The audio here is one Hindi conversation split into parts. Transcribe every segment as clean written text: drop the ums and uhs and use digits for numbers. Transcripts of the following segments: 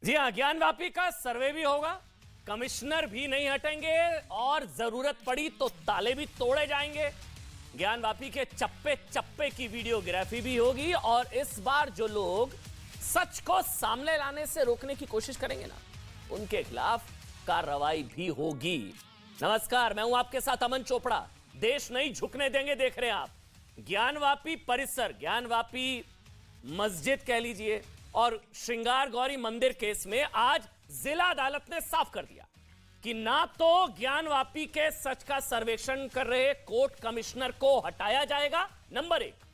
जी हाँ, ज्ञानवापी का सर्वे भी होगा, कमिश्नर भी नहीं हटेंगे और जरूरत पड़ी तो ताले भी तोड़े जाएंगे। ज्ञानवापी के चप्पे चप्पे की वीडियोग्राफी भी होगी और इस बार जो लोग सच को सामने लाने से रोकने की कोशिश करेंगे ना, उनके खिलाफ कार्रवाई भी होगी। नमस्कार, मैं हूं आपके साथ अमन चोपड़ा। देश नहीं झुकने देंगे देख रहे हैं आप। ज्ञानवापी परिसर, ज्ञानवापी मस्जिद कह लीजिए, और श्रृंगार गौरी मंदिर केस में आज जिला अदालत ने साफ कर दिया कि ना तो ज्ञानवापी के सच का सर्वेक्षण कर रहे कोर्ट कमिश्नर को हटाया जाएगा, नंबर 1।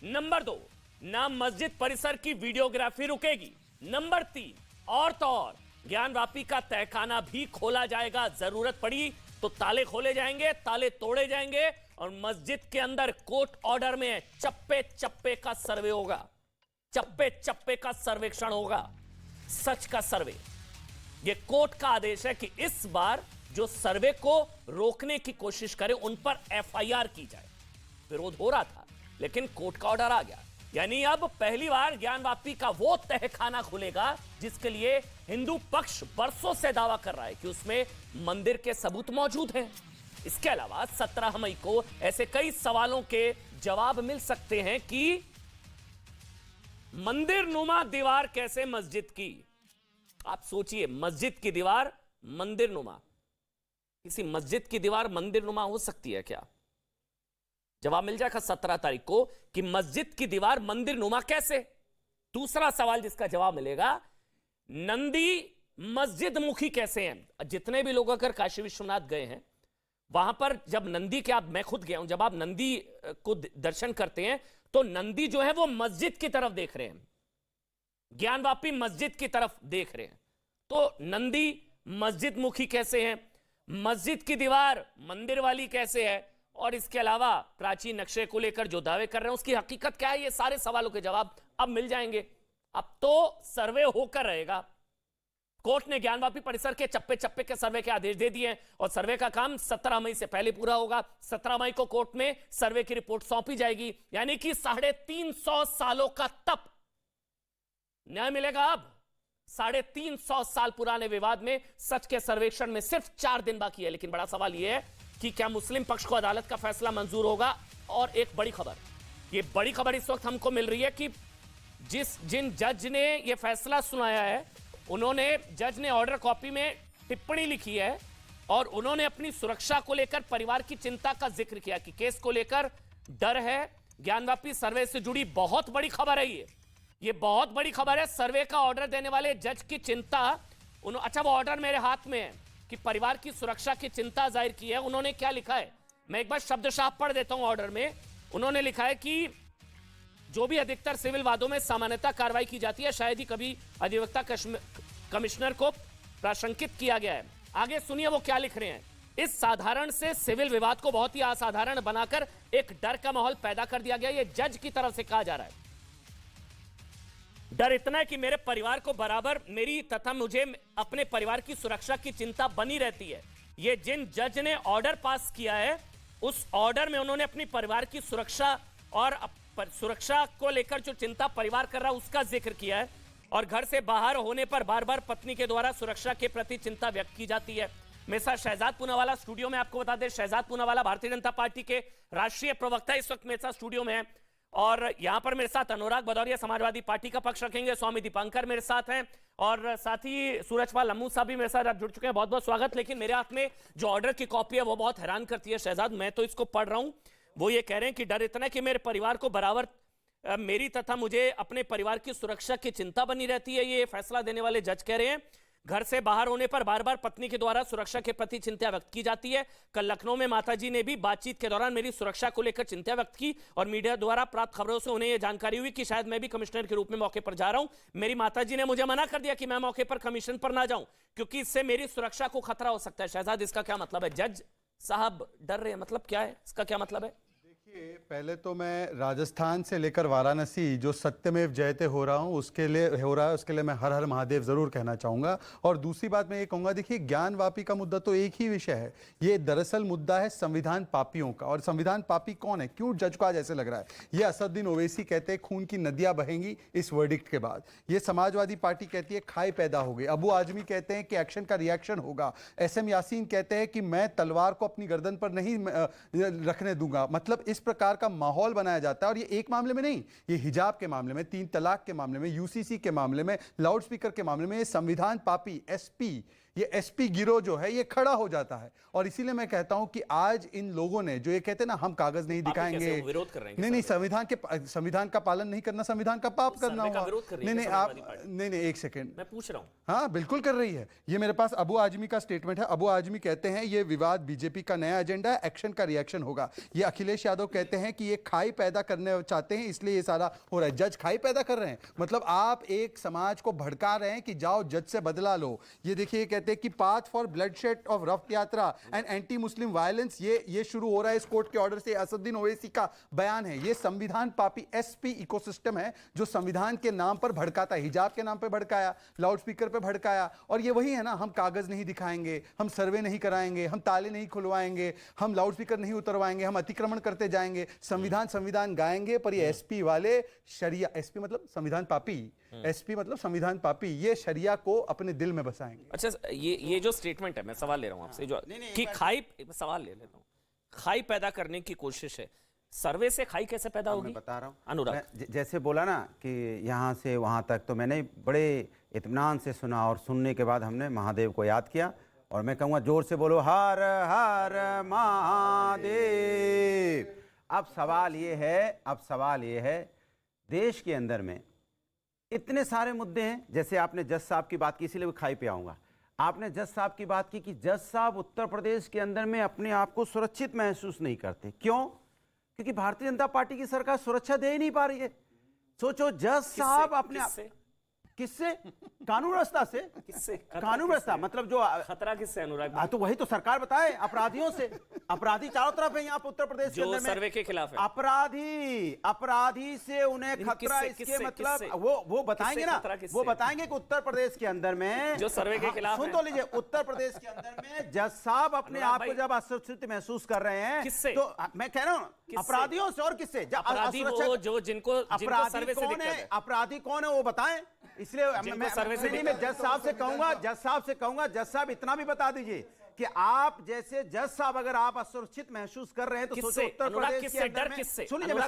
नंबर 2, ना मस्जिद परिसर की वीडियोग्राफी रुकेगी। नंबर 3, और तो और ज्ञानवापी का तहखाना भी खोला जाएगा। जरूरत पड़ी तो ताले खोले जाएंगे, ताले तोड़े जाएंगे और मस्जिद के अंदर कोर्ट ऑर्डर में चप्पे चप्पे का सर्वे होगा, चप्पे चप्पे का सर्वेक्षण होगा, सच का सर्वे। यह कोर्ट का आदेश है कि इस बार जो सर्वे को रोकने की कोशिश करे उन पर एफआईआर की जाए। विरोध हो रहा था लेकिन कोर्ट का ऑर्डर आ गया, यानी अब पहली बार ज्ञानवापी का वो तहखाना खुलेगा जिसके लिए हिंदू पक्ष बरसों से दावा कर रहा है कि उसमें मंदिर के सबूत मौजूद हैं। इसके अलावा 17 मई को ऐसे कई सवालों के जवाब मिल सकते हैं कि मंदिर नुमा दीवार कैसे मस्जिद की। आप सोचिए, मस्जिद की दीवार मंदिर नुमा, किसी मस्जिद की दीवार मंदिर नुमा हो सकती है क्या? जवाब मिल जाएगा 17 तारीख को कि मस्जिद की दीवार मंदिर नुमा कैसे। दूसरा सवाल जिसका जवाब मिलेगा, नंदी मस्जिद मुखी कैसे हैं। जितने भी लोग अगर काशी विश्वनाथ गए हैं, वहां पर जब नंदी के, आप, मैं खुद गया हूं, जब आप नंदी को दर्शन करते हैं तो नंदी जो है वो मस्जिद की तरफ देख रहे हैं, ज्ञानवापी मस्जिद की तरफ देख रहे हैं। तो नंदी मस्जिद मुखी कैसे हैं, मस्जिद की दीवार मंदिर वाली कैसे है, और इसके अलावा प्राचीन नक्शे को लेकर जो दावे कर रहे हैं उसकी हकीकत क्या है, ये सारे सवालों के जवाब अब मिल जाएंगे। अब तो सर्वे होकर रहेगा। कोर्ट ने ज्ञानवापी परिसर के चप्पे चप्पे के सर्वे के आदेश दे दिए हैं और सर्वे का काम 17 मई से पहले पूरा होगा। 17 मई को कोर्ट में सर्वे की रिपोर्ट सौंपी जाएगी, यानी कि 350 सालों का तप न्याय मिलेगा। अब 350 साल पुराने विवाद में सच के सर्वेक्षण में सिर्फ 4 दिन बाकी है। लेकिन बड़ा सवाल यह है कि क्या मुस्लिम पक्ष को अदालत का फैसला मंजूर होगा। और एक बड़ी खबर, यह बड़ी खबर इस वक्त हमको मिल रही है कि जिन जज ने यह फैसला सुनाया है, उन्होंने, जज ने ऑर्डर कॉपी में टिप्पणी लिखी है और उन्होंने अपनी सुरक्षा को लेकर परिवार की चिंता का जिक्र किया कि केस को लेकर डर है। ज्ञानवापी सर्वे से जुड़ी बहुत बड़ी खबर है ये बहुत बड़ी खबर है। सर्वे का ऑर्डर देने वाले जज की चिंता, अच्छा वो ऑर्डर मेरे हाथ में है कि परिवार की सुरक्षा की चिंता जाहिर की है। उन्होंने क्या लिखा है, मैं एक बार शब्दशः पढ़ देता हूं। ऑर्डर में उन्होंने लिखा है कि जो भी अधिकतर सिविल वादों में सामान्यतः कार्रवाई की जाती है, शायद ही कभी अधिवक्ता कमिश्नर को प्राशंकित किया गया है। आगे सुनिए वो क्या लिख रहे हैं। इस साधारण से सिविल विवाद को बहुत ही असाधारण बनाकर एक डर का माहौल पैदा कर दिया गया। ये जज की तरफ से कहा जा रहा है। डर इतना है कि मेरे परिवार को बराबर मेरी तथा मुझे अपने परिवार की सुरक्षा की चिंता बनी रहती है। ये जिन जज ने ऑर्डर पास किया है, उस ऑर्डर में उन्होंने अपनी परिवार की सुरक्षा और सुरक्षा को लेकर जो चिंता परिवार कर रहा है उसका जिक्र किया है। और घर से बाहर होने पर बार बार पत्नी के द्वारा सुरक्षा के प्रति चिंता व्यक्त की जाती है। मेरे साथ शहजाद पूनावाला स्टूडियो में, आपको बता दें शहजाद पूनावाला भारतीय जनता पार्टी के राष्ट्रीय प्रवक्ता इस वक्त मेरे साथ स्टूडियो में है। और यहां पर मेरे साथ अनुराग भदौरिया समाजवादी पार्टी का पक्ष रखेंगे, स्वामी दीपांकर मेरे साथ हैं और साथ ही सूरजपाल लम्बू साहब भी मेरे साथ आप जुड़ चुके हैं। बहुत बहुत स्वागत। लेकिन मेरे हाथ में जो ऑर्डर की कॉपी है वो बहुत हैरान करती है शहजाद। मैं तो इसको पढ़ रहा हूं, वो ये कह रहे हैं कि डर इतना कि मेरे परिवार को बराबर मेरी तथा मुझे अपने परिवार की सुरक्षा की चिंता बनी रहती है। ये फैसला देने वाले जज कह रहे हैं। घर से बाहर होने पर बार बार पत्नी के द्वारा सुरक्षा के प्रति चिंता व्यक्त की जाती है। कल लखनऊ में माताजी ने भी बातचीत के दौरान मेरी सुरक्षा को लेकर चिंता व्यक्त की और मीडिया द्वारा प्राप्त खबरों से उन्हें यह जानकारी हुई कि शायद मैं भी कमिश्नर के रूप में मौके पर जा रहा हूं। मेरी माताजी ने मुझे मना कर दिया कि मैं मौके पर कमीशन पर ना जाऊं क्योंकि इससे मेरी सुरक्षा को खतरा हो सकता है। शहजाद, इसका क्या मतलब है? जज साहब डर रहे हैं, मतलब क्या है, इसका क्या मतलब है? देखिए, पहले तो मैं राजस्थान से लेकर वाराणसी जो सत्यमेव जयते हो रहा हूँ उसके लिए मैं हर हर महादेव जरूर कहना चाहूंगा। और दूसरी बात मैं ये कहूंगा, देखिए ज्ञानवापी का मुद्दा तो एक ही विषय है, ये दरअसल मुद्दा है संविधान पापियों का। और संविधान पापी कौन है, क्यों जज को आज ऐसे लग रहा है? ये असदुद्दीन ओवैसी कहते हैं खून की नदियां बहेंगी इस वर्डिक्ट के बाद। ये समाजवादी पार्टी कहती है खाई पैदा हो गई। अबू आजमी कहते हैं कि एक्शन का रिएक्शन होगा। SM यासीन कहते हैं कि मैं तलवार को अपनी गर्दन पर नहीं रखने दूंगा। मतलब इस प्रकार का माहौल बनाया जाता है। और ये एक मामले में नहीं, ये हिजाब के मामले में, 3 तलाक के मामले में, UCC के मामले में, लाउड स्पीकर के मामले में, ये संविधान पापी SP, ये SP गिरोह जो है ये खड़ा हो जाता है। और इसीलिए मैं कहता हूं कि आज इन लोगों ने जो ये कहते हैं ना हम कागज नहीं दिखाएंगे, विरोध कर रहे हैं? नहीं, संविधान का पालन नहीं करना संविधान का पाप करना हुआ। नहीं, एक सेकेंड, मैं पूछ रहा हूं। हाँ बिल्कुल कर रही है। ये मेरे पास अबू आजमी का स्टेटमेंट है। अबू आजमी कहते हैं ये विवाद BJP का नया एजेंडा है, एक्शन का रिएक्शन होगा। ये अखिलेश यादव कहते हैं कि ये खाई पैदा करने चाहते हैं इसलिए ये सारा हो रहा है। जज खाई पैदा कर रहे हैं, मतलब आप एक समाज को भड़का रहे हैं कि जाओ जज से बदला लो। ये देखिए, ये कहते हैं कि path for bloodshed of rough यात्रा एंड एंटी मुस्लिम वायलेंस ये शुरू हो रहा है इस कोर्ट के ऑर्डर से। असदुद्दीन ओवैसी का बयान है। ये संविधान पापी SP इकोसिस्टम है जो संविधान के नाम पर भड़काता है। हिजाब के नाम पर भड़काया, लाउड स्पीकर पर भड़काया। और ये वही है ना, हम कागज नहीं दिखाएंगे, हम सर्वे नहीं कराएंगे, हम ताले नहीं खुलवाएंगे, हम लाउड स्पीकर नहीं उतरवाएंगे, हम अतिक्रमण करते जाएंगे, संविधान गाएंगे। पर ये SP वाले शरिया, SP मतलब संविधान पापी, SP मतलब संविधान पापी, ये शरिया को अपने दिल में बसाएंगे। अच्छा, ये जो स्टेटमेंट है, मैं सवाल ले रहा हूं आपसे, जो कि खाई, सवाल ले लेता हूं, खाई पैदा करने की कोशिश है, सर्वे से खाई कैसे पैदा होगी? मैं बता रहा हूँ अनुराग, जैसे बोला ना कि यहाँ से वहाँ तक, तो मैंने बड़े इत्मीनान से सुना और सुनने के बाद हमने महादेव को याद किया। और मैं कहूँगा जोर से बोलो हर हर महादेव। अब सवाल ये है देश के अंदर में इतने सारे मुद्दे हैं। जैसे आपने जज साहब की बात की, इसीलिए वो खाई पे आऊँगा। आपने जज साहब की बात की कि जज साहब उत्तर प्रदेश के अंदर में अपने आप को सुरक्षित महसूस नहीं करते। क्यों? क्योंकि भारतीय जनता पार्टी की सरकार सुरक्षा दे ही नहीं पा रही है। सोचो, जज साहब अपने किससे? कानून व्यवस्था से। किससे? कानून व्यवस्था मतलब जो खतरा किससे अनुराग? तो वही तो सरकार बताए, अपराधियों से। अपराधी चारों तरफ है यहाँ पे उत्तर प्रदेश के अंदर में, सर्वे के खिलाफ है। अपराधी से उन्हें खतरा, इसके मतलब वो बताएंगे ना, वो बताएंगे कि उत्तर प्रदेश के अंदर में जो सर्वे के खिलाफ, सुन तो लीजिए, उत्तर प्रदेश के अंदर में जज साहब अपने आप को जब असुरक्षित महसूस कर रहे हैं, किससे? तो मैं कह रहा हूँ अपराधियों से। और किससे? अपराधी वो जो जिनको सर्वे से दिक्कत है। अपराधी कौन है वो बताएं। इसलिए मैं जज साहब से कहूंगा जज साहब इतना भी बता दीजिए कि आप जैसे जज साहब अगर आप असुरक्षित महसूस कर रहे हैं तो सोचो उत्तर प्रदेश के अंदर में। सुनिए, मैं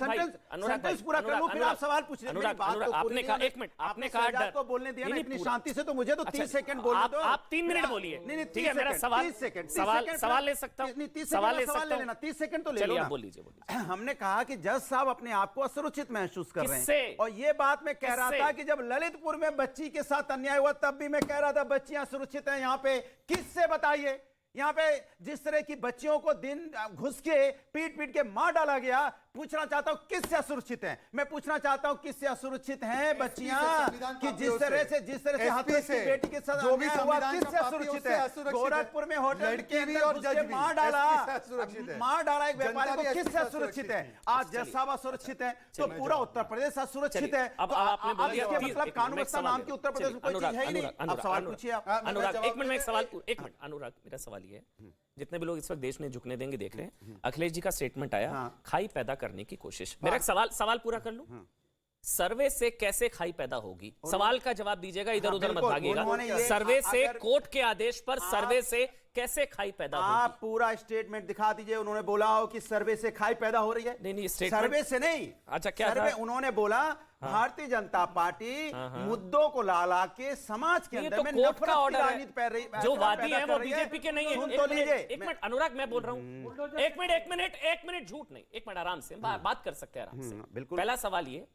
सेंटेंस पूरा कर लूं, फिर आप सवाल पूछ रहे हैं। आपने कहा 1 मिनट, आपने कहा डर को बोलने दिया ना इतनी शांति से, तो मुझे तो 30 सेकंड बोलने दो। आप 3 मिनट बोलिए। नहीं, ठीक है, मेरा सवाल ले सकता हूं, सवाल ले सकता हूं। 30 सेकंड तो ले लो ना। बोलिए। हमने कहा कि जज साहब अपने आप को असुरक्षित महसूस कर रहे हैं। और ये बात मैं कह रहा था कि जब ललितपुर में बच्ची के साथ अन्याय हुआ तब भी मैं कह रहा था बच्चियां सुरक्षित हैं यहाँ पे। किससे बताइए? यहाँ पे जिस तरह की बच्चियों को दिन घुस के पीट के मार डाला गया, पूछना चाहता हूं किससे असुरक्षित हैं? मैं पूछना चाहता हूं किससे असुरक्षित हैं बच्चियां? कि जिस तरह से हाथरस की बेटी के साथ जो भी हुआ, किससे असुरक्षित है? गोरखपुर में होटल के अंदर घुस के मार डाला एक व्यापारी को, किससे असुरक्षित है? आज जज साहब असुरक्षित है तो पूरा उत्तर प्रदेश असुरक्षित है। अब आपने बोल दिया, मतलब कानून व्यवस्था नाम की उत्तर प्रदेश में कोई चीज है ही नहीं। अब सवाल पूछिए आप। अनुराग, 1 मिनट में एक सवाल, 1 मिनट अनुराग, मेरा सवाल ये है, जितने भी लोग इस वक्त देश में झुकने देंगे देख रहे हैं, अखिलेश जी का स्टेटमेंट आया, खाई पैदा करने की कोशिश। मेरा एक सवाल पूरा कर लूं, सर्वे से कैसे खाई पैदा होगी? सवाल का जवाब दीजिएगा, इधर उधर मत भागिएगा। सर्वे से, कोर्ट के आदेश पर सर्वे से कैसे खाई पैदा होगी? आप पूरा स्टेटमेंट दिखा दीजिए। उन्होंने बोला हो कि सर्वे से खाई पैदा हो रही है? नहीं, सर्वे से नहीं। अच्छा, क्या सर्वे था? उन्होंने बोला भारतीय जनता पार्टी मुद्दों को ला के समाज के अंदर में कोर्ट का ऑर्डर राजनीति पैर रही, जो वादी है वो बीजेपी के नहीं है। सुन तो लीजिए, 1 मिनट अनुराग, मैं बोल रहा हूं, 1 मिनट झूठ नहीं, 1 मिनट आराम से बात कर सकते हैं, आराम से। बिल्कुल। पहला सवाल ये,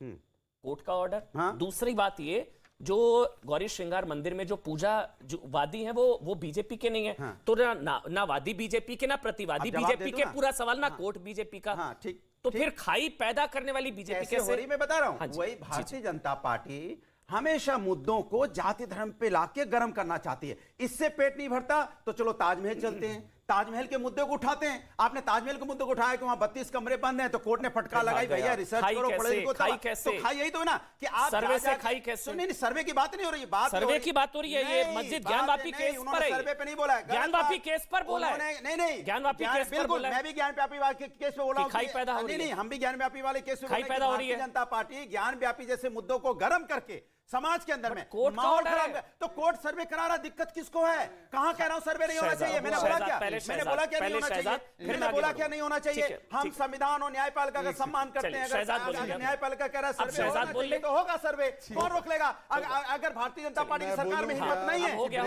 कोर्ट का ऑर्डर। दूसरी बात ये, जो गौरी श्रृंगार मंदिर में जो पूजा जो वादी है वो बीजेपी के नहीं है। तो ना वादी बीजेपी के, ना प्रतिवादी बीजेपी के, पूरा सवाल ना कोर्ट बीजेपी का। ठीक, तो फिर खाई पैदा करने वाली बीजेपी कैसे हो रही? मैं बता रहा हूं, वही भारतीय जनता पार्टी हमेशा मुद्दों को जाति धर्म पे लाके गर्म करना चाहती है। इससे पेट नहीं भरता तो चलो ताजमहल चलते हैं, ताजमहल के मुद्दे को उठाते हैं। आपने ताजमहल के मुद्दे को उठाया कि वहां 32 कमरे बंद हैं, तो कोर्ट ने फटकार लगाई, भैया रिसर्च करो, पढ़े लिखो। खाई कैसे? तो खाई यही तो है ना कि आप सर्वे से खाई कैसे? नहीं, सर्वे की बात नहीं हो रही, बात सर्वे की बात हो रही है। ये मस्जिद ज्ञानवापी केस पर है, सर्वे पे नहीं बोला है, ज्ञानवापी केस पर बोला है। नहीं, ज्ञानवापी केस पर बोला है। मैं भी ज्ञानवापी वाले केस पे बोला हूं। खाई पैदा हो रही है। नहीं, हम भी ज्ञानवापी वाले केस पे खाई पैदा हो रही है। जनता पार्टी ज्ञानव्यापी जैसे मुद्दों को गर्म करके समाज के अंदर में कोर्ट माहौल खराब है, तो कोर्ट सर्वे करा रहा, दिक्कत किसको है? कहां कह रहा हूं सर्वे नहीं होना चाहिए? मैंने बोला क्या? मैंने बोला क्या नहीं होना चाहिए? मैंने बोला क्या नहीं होना चाहिए? हम संविधान और न्यायपालिका का सम्मान करते हैं। अगर न्यायपालिका कह रहा है सर्वे होना चाहिए तो होगा सर्वे, कौन रोक लेगा? अगर भारतीय जनता पार्टी की सरकार में हिम्मत नहीं है, हो गया।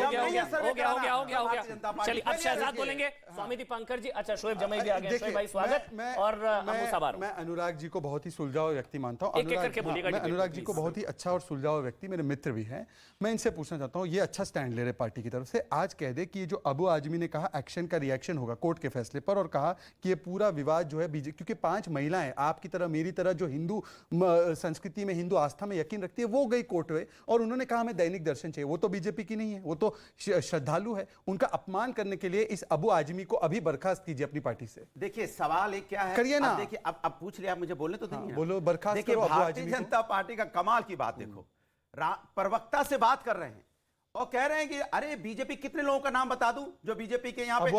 चलिए अब शहजाद बोलेंगे, स्वामी दीपांकर जी। अच्छा, शोएब जमाई भी आ गए। शोएब भाई स्वागत। और मैं अनुराग जी को बहुत ही सुलझाऊ व्यक्ति मानता हूँ। मैं अनुराग जी को बहुत ही अच्छा और सुलझाऊ व्यक्ति, मेरे मित्र भी हैं। मैं इनसे पूछना चाहता हूँ, ये अच्छा स्टैंड ले रहे पार्टी की तरफ से, आज कह दे कि ये जो अबू आजमी ने कहा एक्शन का रिएक्शन होगा कोर्ट के फैसले पर, और कहा कि ये पूरा विवाद जो है बीजेपी, क्योंकि 5 महिलाएं आपकी तरह मेरी तरह जो हिंदू संस्कृति में, हिंदू आस्था में यकीन रखती है, वो गई कोर्ट में और उन्होंने कहा हमें दैनिक दर्शन चाहिए। वो तो बीजेपी की नहीं है, वो तो श्रद्धालु है। उनका अपमान करने के लिए इस अबू आजमी को अभी बर्खास्त कीजिए अपनी पार्टी से। देखिए सवाल एक क्या है, करिए ना। देखिए अब पूछ लिया, आप मुझे बोलने तो दीजिए। बोलो, बर्खास्त करो अबू भारतीय आजमी को। जनता पार्टी का कमाल की बात देखो, प्रवक्ता से बात कर रहे हैं और कह रहे हैं कि अरे बीजेपी कितने लोगों का नाम बता दूं जो बीजेपी के यहाँ पे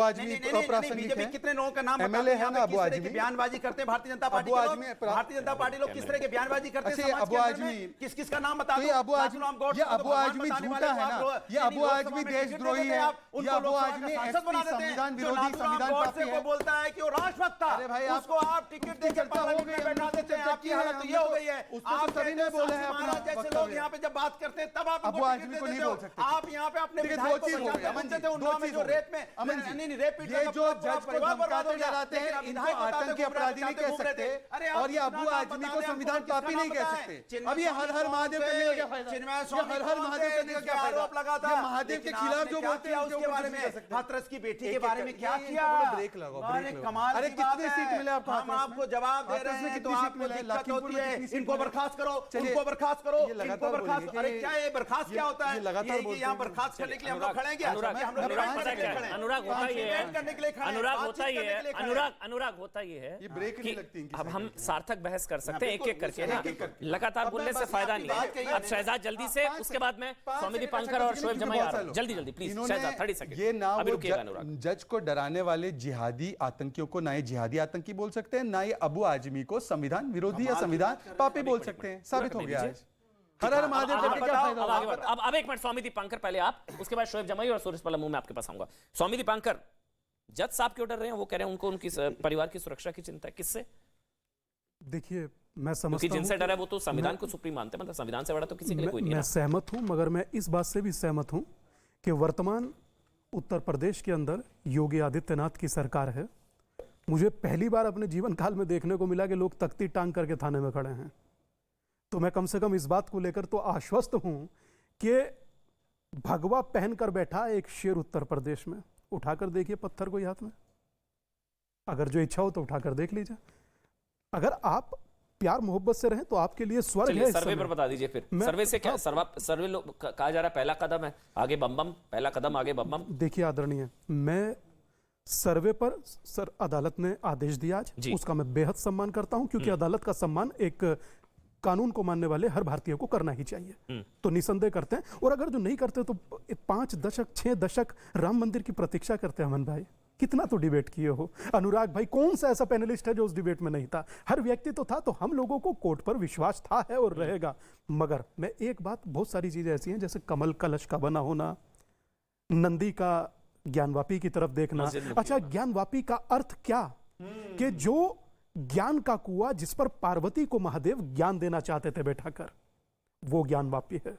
बीजेपी कितने लोगों का नाम एमएलए है ना अबू आजमी, बयानबाजी करते हैं भारतीय जनता पार्टी भारतीय जनता पार्टी लोग किस तरह के बयानबाजी करते हैं? अबू आजमी किस किस का नाम बता दूं? अबू आजमी झूठा है ना, ये अबू आजमी देशद्रोही है, ये अबू आजमी संविधान विरोधी, संविधान पापी है। बोलता है कि वो राष्ट्रभक्त था, अरे भाई उसको आप टिकट देकर पार्लियामेंट में बैठा देते हैं। आपकी हालत तो ये हो गई है, आप सभी ने बोले हैं महाराज जैसे लोग यहाँ पे जब बात करते हैं तब आप अबू आजमी को नहीं बोल सकते। आप यहाँ पे अपने विधायक को बचाते थे उन्नाव में जो रेप में नहीं रेप पीट ये जो जज को धमकाते डराते हैं, इनको आतंकी अपराधी नहीं कह सकते, और ये अबू आजमी को संविधान पापी नहीं कह सकते। अब ये हर हर महादेव करने का क्या फायदा? हर हर महादेव करने का क्या आरोप लगा था? महादेव के खिलाफ जो बोलते हैं उसके बारे में, हाथरस की बेटी के बारे में क्या किया? ब्रेक लगाओ, कमाल। अरे कितने सीट मिले आपको? हम आपको जवाब दे रहे हैं, तो आपको दिक्कत होती है। इनको बर्खास्त करो, उनको बर्खास्त करो, इनको बर्खास्त। अरे क्या ये बर्खास्त क्या होता है? लगातार यहाँ बर्खास्त करने के लिए हम लोग खड़े हैं क्या? अनुराग होता ये है, अनुराग होता ये है, ये ब्रेक नहीं लगती। अब हम सार्थक बहस कर सकते हैं एक एक करके ना, लगातार बोलने से फायदा नहीं है। अब शहजाद जल्दी से, उसके बाद में स्वामी दीपांकर और शोएब जमाई आ रहा हूं। जल्दी प्लीज शहजाद 30 सेकंड। ये ना वो जज को डराने वाले जिहादी आतंकियों को ना ये जिहादी आतंकी बोल सकते हैं, ना ये अबू आजमी को संविधान विरोधी या संविधान पापी बोल सकते हैं। साबित हो गया आज। हर हर महादेव करके क्या फायदा? अब एक मिनट, स्वामी दीपांकर पहले आप, उसके बाद शोएब जमाई और सूरज पल्लम मैं आपके पास आऊंगा। स्वामी दीपांकर, जज साहब क्यों डर रहे हैं? वो कह रहे हैं उनको उनकी परिवार की सुरक्षा की चिंता है। किससे? देखिए मैं समझता हूं जिनसे डर है वो तो संविधान को सुप्रीम मानते हैं, मतलब संविधान से बड़ा तो किसी के लिए कोई नहीं है। मैं सहमत हूं, मगर मैं इस बात से भी सहमत हूं कि वर्तमान उत्तर प्रदेश के अंदर योगी आदित्यनाथ की सरकार है। मुझे पहली बार अपने जीवन काल में देखने को मिला कि लोग तख्ती टांग करके थाने में खड़े हैं। तो मैं कम से कम इस बात को लेकर तो आश्वस्त हूं कि भगवा पहनकर बैठा एक शेर उत्तर प्रदेश में। उठाकर देखिए पत्थर को हाथ में, अगर जो इच्छा हो तो उठाकर देख लीजिए। अगर आप प्यार मोहब्बत से रहें तो आपके लिए स्वर्ग है। सर्वे पर बता दीजिए फिर, सर्वे से क्या? सर्वे लोग कहा जा रहा है पहला कदम है आगे बम बम, पहला कदम आगे बम बम। देखिए आदरणीय, मैं सर्वे पर अदालत ने आदेश दिया आज, उसका मैं बेहद सम्मान करता हूं, क्योंकि अदालत का सम्मान एक कानून को मानने वाले हर भारतीय को करना ही चाहिए। तो निसंदेह करते हैं, और अगर जो नहीं करते तो 5 दशक 6 दशक राम मंदिर की प्रतीक्षा करते हैं। अमन भाई कितना तो डिबेट किए हो। अनुराग भाई कौन सा ऐसा पैनलिस्ट है जो उस डिबेट में नहीं था? हर व्यक्ति तो था। तो हम लोगों को कोर्ट पर विश्वास था, है और रहेगा। मगर मैं एक बात, बहुत सारी चीजें ऐसी हैं जैसे कमल कलश का बना होना, नंदी का ज्ञानवापी की तरफ देखना। अच्छा, ज्ञानवापी का अर्थ क्या? कि जो ज्ञान का कुआं जिस पर पार्वती को महादेव ज्ञान देना चाहते थे बैठाकर, वो ज्ञानवापी है।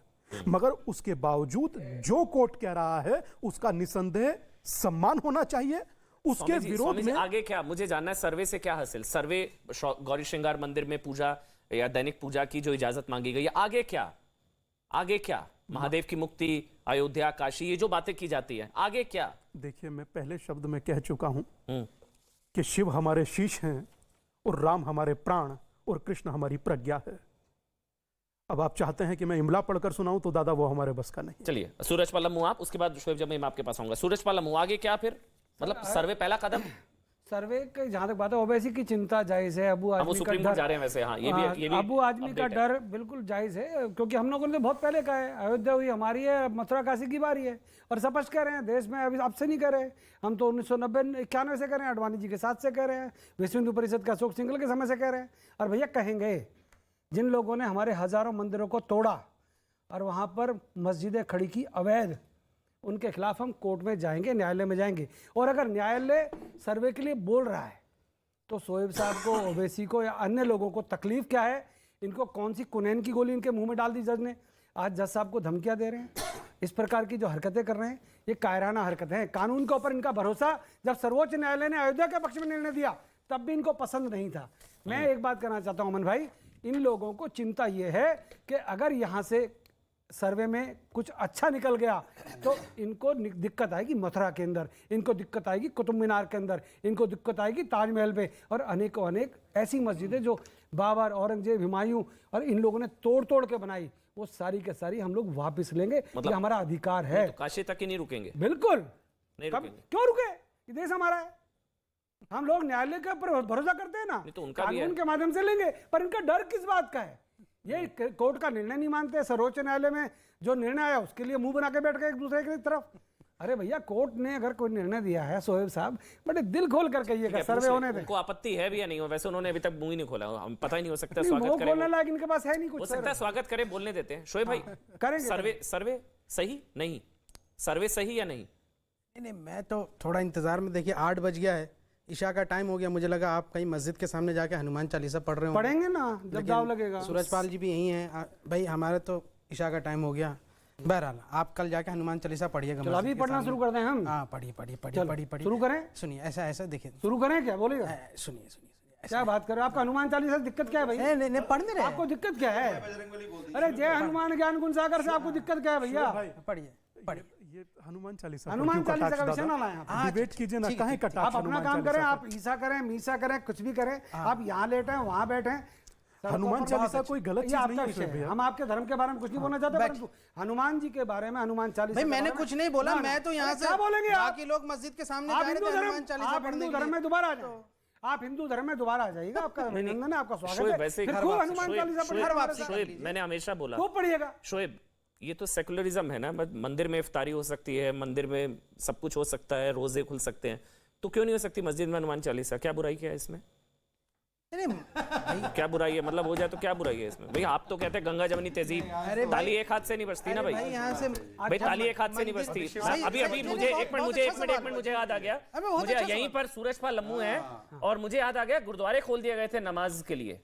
मगर उसके बावजूद जो कोर्ट कह रहा है उसका निसंदेह सम्मान होना चाहिए। उसके विरोध में आगे क्या? मुझे जानना है सर्वे से क्या हासिल? सर्वे गौरी श्रृंगार मंदिर में पूजा या दैनिक पूजा की जो इजाजत मांगी गई है, आगे क्या? आगे क्या? महादेव की मुक्ति, अयोध्या, काशी, ये जो बातें की जाती है, आगे क्या? देखिए, मैं पहले शब्द में कह चुका हूं कि शिव हमारे शीश हैं और राम हमारे प्राण और कृष्ण हमारी प्रज्ञा है। अब आप चाहते हैं कि मैं इमला पढ़कर सुनाऊं तो दादा वो हमारे बस का नहीं। चलिए सूरज पल्लम आप, उसके बाद शोएब जमाई मैं आपके पास आऊंगा। सूरज पल्लम आगे क्या फिर? मतलब सर्वे पहला कदम। सर्वे के जहां तक बात है ओवैसी की चिंता जायज है, अबू वो आजमी का सुप्रीम कोर्ट जा डर, रहे हैं वैसे, हाँ ये भी अबू आजमी का डर बिल्कुल जायज है, क्योंकि हम लोगों ने तो बहुत पहले कहा है अयोध्या हुई हमारी है, मथुरा काशी की बारी है, और स्पष्ट कह रहे हैं देश में अभी अब से नहीं कह रहे, हम तो 1990-91 से कह रहे हैं, अडवाणी जी के साथ से कह रहे हैं, विश्व हिंदू परिषद का अशोक सिंघल के समय से कह रहे हैं। और भैया कहेंगे जिन लोगों ने हमारे हजारों मंदिरों को तोड़ा और वहाँ पर मस्जिदें खड़ी की अवैध, उनके खिलाफ हम कोर्ट में जाएंगे, न्यायालय में जाएंगे। और अगर न्यायालय सर्वे के लिए बोल रहा है तो शोएब साहब को, ओवैसी को या अन्य लोगों को तकलीफ क्या है, इनको कौन सी कुनैन की गोली इनके मुंह में डाल दी जज ने, आज जज साहब को धमकियां दे रहे हैं, इस प्रकार की जो हरकतें कर रहे हैं ये कायराना हरकतें हैं। कानून के ऊपर इनका भरोसा, जब सर्वोच्च न्यायालय ने अयोध्या के पक्ष में निर्णय दिया तब भी इनको पसंद नहीं था। मैं एक बात कहना चाहता हूं अमन भाई, इन लोगों को चिंता ये है कि अगर यहाँ से सर्वे में कुछ अच्छा निकल गया तो इनको दिक्कत आएगी मथुरा के अंदर, इनको दिक्कत आएगी कुतुब मीनार के अंदर, इनको दिक्कत आएगी ताजमहल पे, और अनेकों अनेक ऐसी मस्जिदें जो बाबर, औरंगजेब, हुमायूं और इन लोगों ने तोड़ तोड़ के बनाई, वो सारी के सारी हम लोग वापस लेंगे। मतलब ये हमारा अधिकार है। तो काशी तक ही नहीं रुकेंगे? बिल्कुल नहीं कब, रुकेंगे। क्यों रुके? ये देश हमारा है, हम लोग न्यायालय के ऊपर भरोसा करते हैं ना, तो उनका भी है। कानून के माध्यम से लेंगे। पर इनका डर किस बात का है? ये कोर्ट का निर्णय नहीं मानते, सर्वोच्च न्यायालय में जो निर्णय आया उसके लिए मुंह बना के बैठ गए एक दूसरे की तरफ। अरे भैया कोर्ट ने अगर कोई निर्णय दिया है, शोएब साहब बड़े दिल खोल कर कहिएगा, सर्वे होने दें। उनको आपत्ति है भी या नहीं हो? वैसे उन्होंने अभी तक मुंह ही नहीं खोला, हम पता ही नहीं हो सकता। नहीं, स्वागत मुंह करें, खोलने लायक इनके पास है नहीं हो कुछ। सकता है स्वागत करें, बोलने देते हैं। शोएब भाई करेंगे, सर्वे सही नहीं, सर्वे सही या नहीं? नहीं, मैं तो थोड़ा इंतजार में, देखिए 8 बज गया है, ईशा का टाइम हो गया, मुझे लगा आप कहीं मस्जिद के सामने जाके हनुमान चालीसा पढ़ रहे हो। पढ़ेंगे ना जब दाव लगेगा। सूरजपाल जी भी यही हैं भाई, हमारा तो ईशा का टाइम हो गया। बहरहाल आप कल जाके हनुमान चालीसा पढ़िएगा। चलो अभी पढ़ना शुरू कर दें हम? हाँ पढ़िए शुरू करें। सुनिए ऐसा देखिए, शुरू करें क्या? बोलिएगा। सुनिए क्या बात कर रहे हो? आपका हनुमान चालीसा दिक्कत क्या है भाई? नहीं पढ़ने रहे, आपको दिक्कत क्या है? अरे जय हनुमान ज्ञान गुण सागर से आपको दिक्कत क्या है भैया? पढ़िए ये हनुमान चालीसा का विषय ना लाएं आप। डिबेट कीजिए ना, काहे कटाक्ष? आप अपना काम करें, आप ईसा करें, मीसा करें, कुछ भी करें, आप यहाँ लेटे वहां बैठे। हनुमान चालीसा कोई गलत चीज नहीं है भैया। हम आपके धर्म के बारे में कुछ नहीं बोलना चाहते, परंतु हनुमान जी के बारे में, हनुमान चालीसा भाई मैंने कुछ नहीं बोला, मैं तो यहाँ से क्या बोलेंगे? बाकी लोग मस्जिद के सामने आप हिंदू धर्म में दोबारा आ जाए, आप हिंदू धर्म में दोबारा आ जाइएगा। आपका अभिनंदन है, आपका स्वागत है। वैसे हनुमान चालीसा शोएब मैंने हमेशा बोला, खूब पढ़िएगा। शोएब ये तो सेकुलरिज्म है ना, मंदिर में इफ्तारी हो सकती है, मंदिर में सब कुछ हो सकता है, रोजे खुल सकते हैं, तो क्यों नहीं हो सकती मस्जिद में हनुमान चालीसा? क्या बुराई क्या है इसमें? क्या बुराई है? मतलब हो जाए तो क्या बुराई है इसमें? भाई आप तो कहते हैं गंगा जमनी तहजीब, ताली एक हाथ से नहीं बजती ना भाई। भाई ताली एक हाथ से नहीं बजती। अभी मुझे एक मिनट मुझे याद आ गया, मुझे यहीं पर सूरजपाल लम्बू है और मुझे याद आ गया गुरुद्वारे खोल दिए गए थे नमाज के लिए,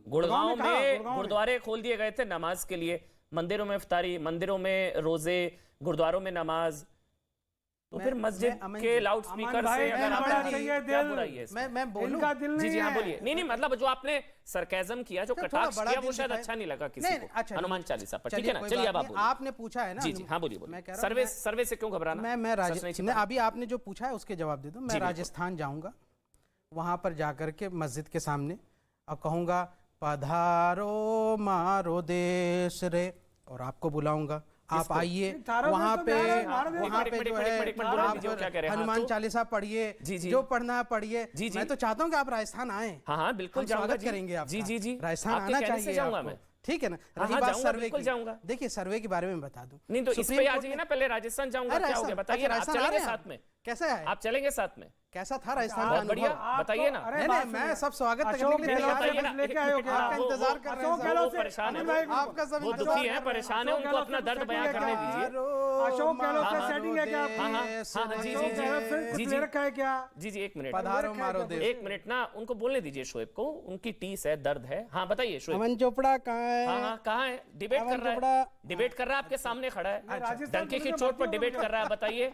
गुड़गांव में गुरुद्वारे खोल दिए गए थे नमाज के लिए, मंदिरों में इफ्तारी, मंदिरों में रोजे, गुरुद्वारों में नमाज, तो फिर मस्जिद के लाउड स्पीकर से अगर आप क्या बुराई है इसमें? मैं बोलूं? जी हाँ बोलिए। नहीं मतलब जो आपने सरकाज़म किया, जो कटाक्ष किया, वो शायद अच्छा नहीं लगा किसी को। अच्छा हनुमान चालीसा पर, ठीक है ना? चलिए अब आप आपने पूछा है ना। जी हाँ बोलिए। सर्वे से क्यों घबराना? मैं राजस्थान, अभी आपने जो पूछा है उसके जवाब दे दूं। मैं राजस्थान जाऊंगा, वहां पर जाकर के मस्जिद के सामने और कहूंगा पधारो मारो देश रे, और आपको बुलाऊंगा, आप आइए वहाँ पे जो है हनुमान चालीसा पढ़िए, जो पढ़ना है पढ़िए। मैं तो चाहता हूँ कि आप राजस्थान आए। हाँ बिल्कुल स्वागत करेंगे आप। जी राजस्थान आना चाहिए आपको, ठीक है ना? रही बात सर्वे की, जाऊंगा। देखिए सर्वे के बारे में बता दूं। नहीं तो इस पे आ जाइए ना, पहले राजस्थान जाऊंगा, क्या हो गया बताइए? आप चलेंगे साथ में? कैसा है? आप चलेंगे साथ में? कैसा था राजस्थान? बहुत बढ़िया, बताइए ना। नहीं मैं सब स्वागत करने के लिए लेके आए हो क्या? आपका इंतजार कर रहे हैं। वो परेशान है, आपका सब वो दुखी है, परेशान है, उनको अपना दर्द बयां करने दीजिए। अशोक गहलोत से सेटिंग है क्या? जी रखा है क्या? जी एक मिनट, पधारो मारो देश। एक मिनट ना, उनको बोलने दीजिए शोएब को, उनकी टीस है, दर्द है। हाँ बताइए शोएब। अमन चोपड़ा कहाँ है? हाँ कहाँ है? डिबेट कर रहा है, डिबेट कर रहा है, आपके सामने खड़ा है, डंके की चोट पर डिबेट कर रहा है। बताइए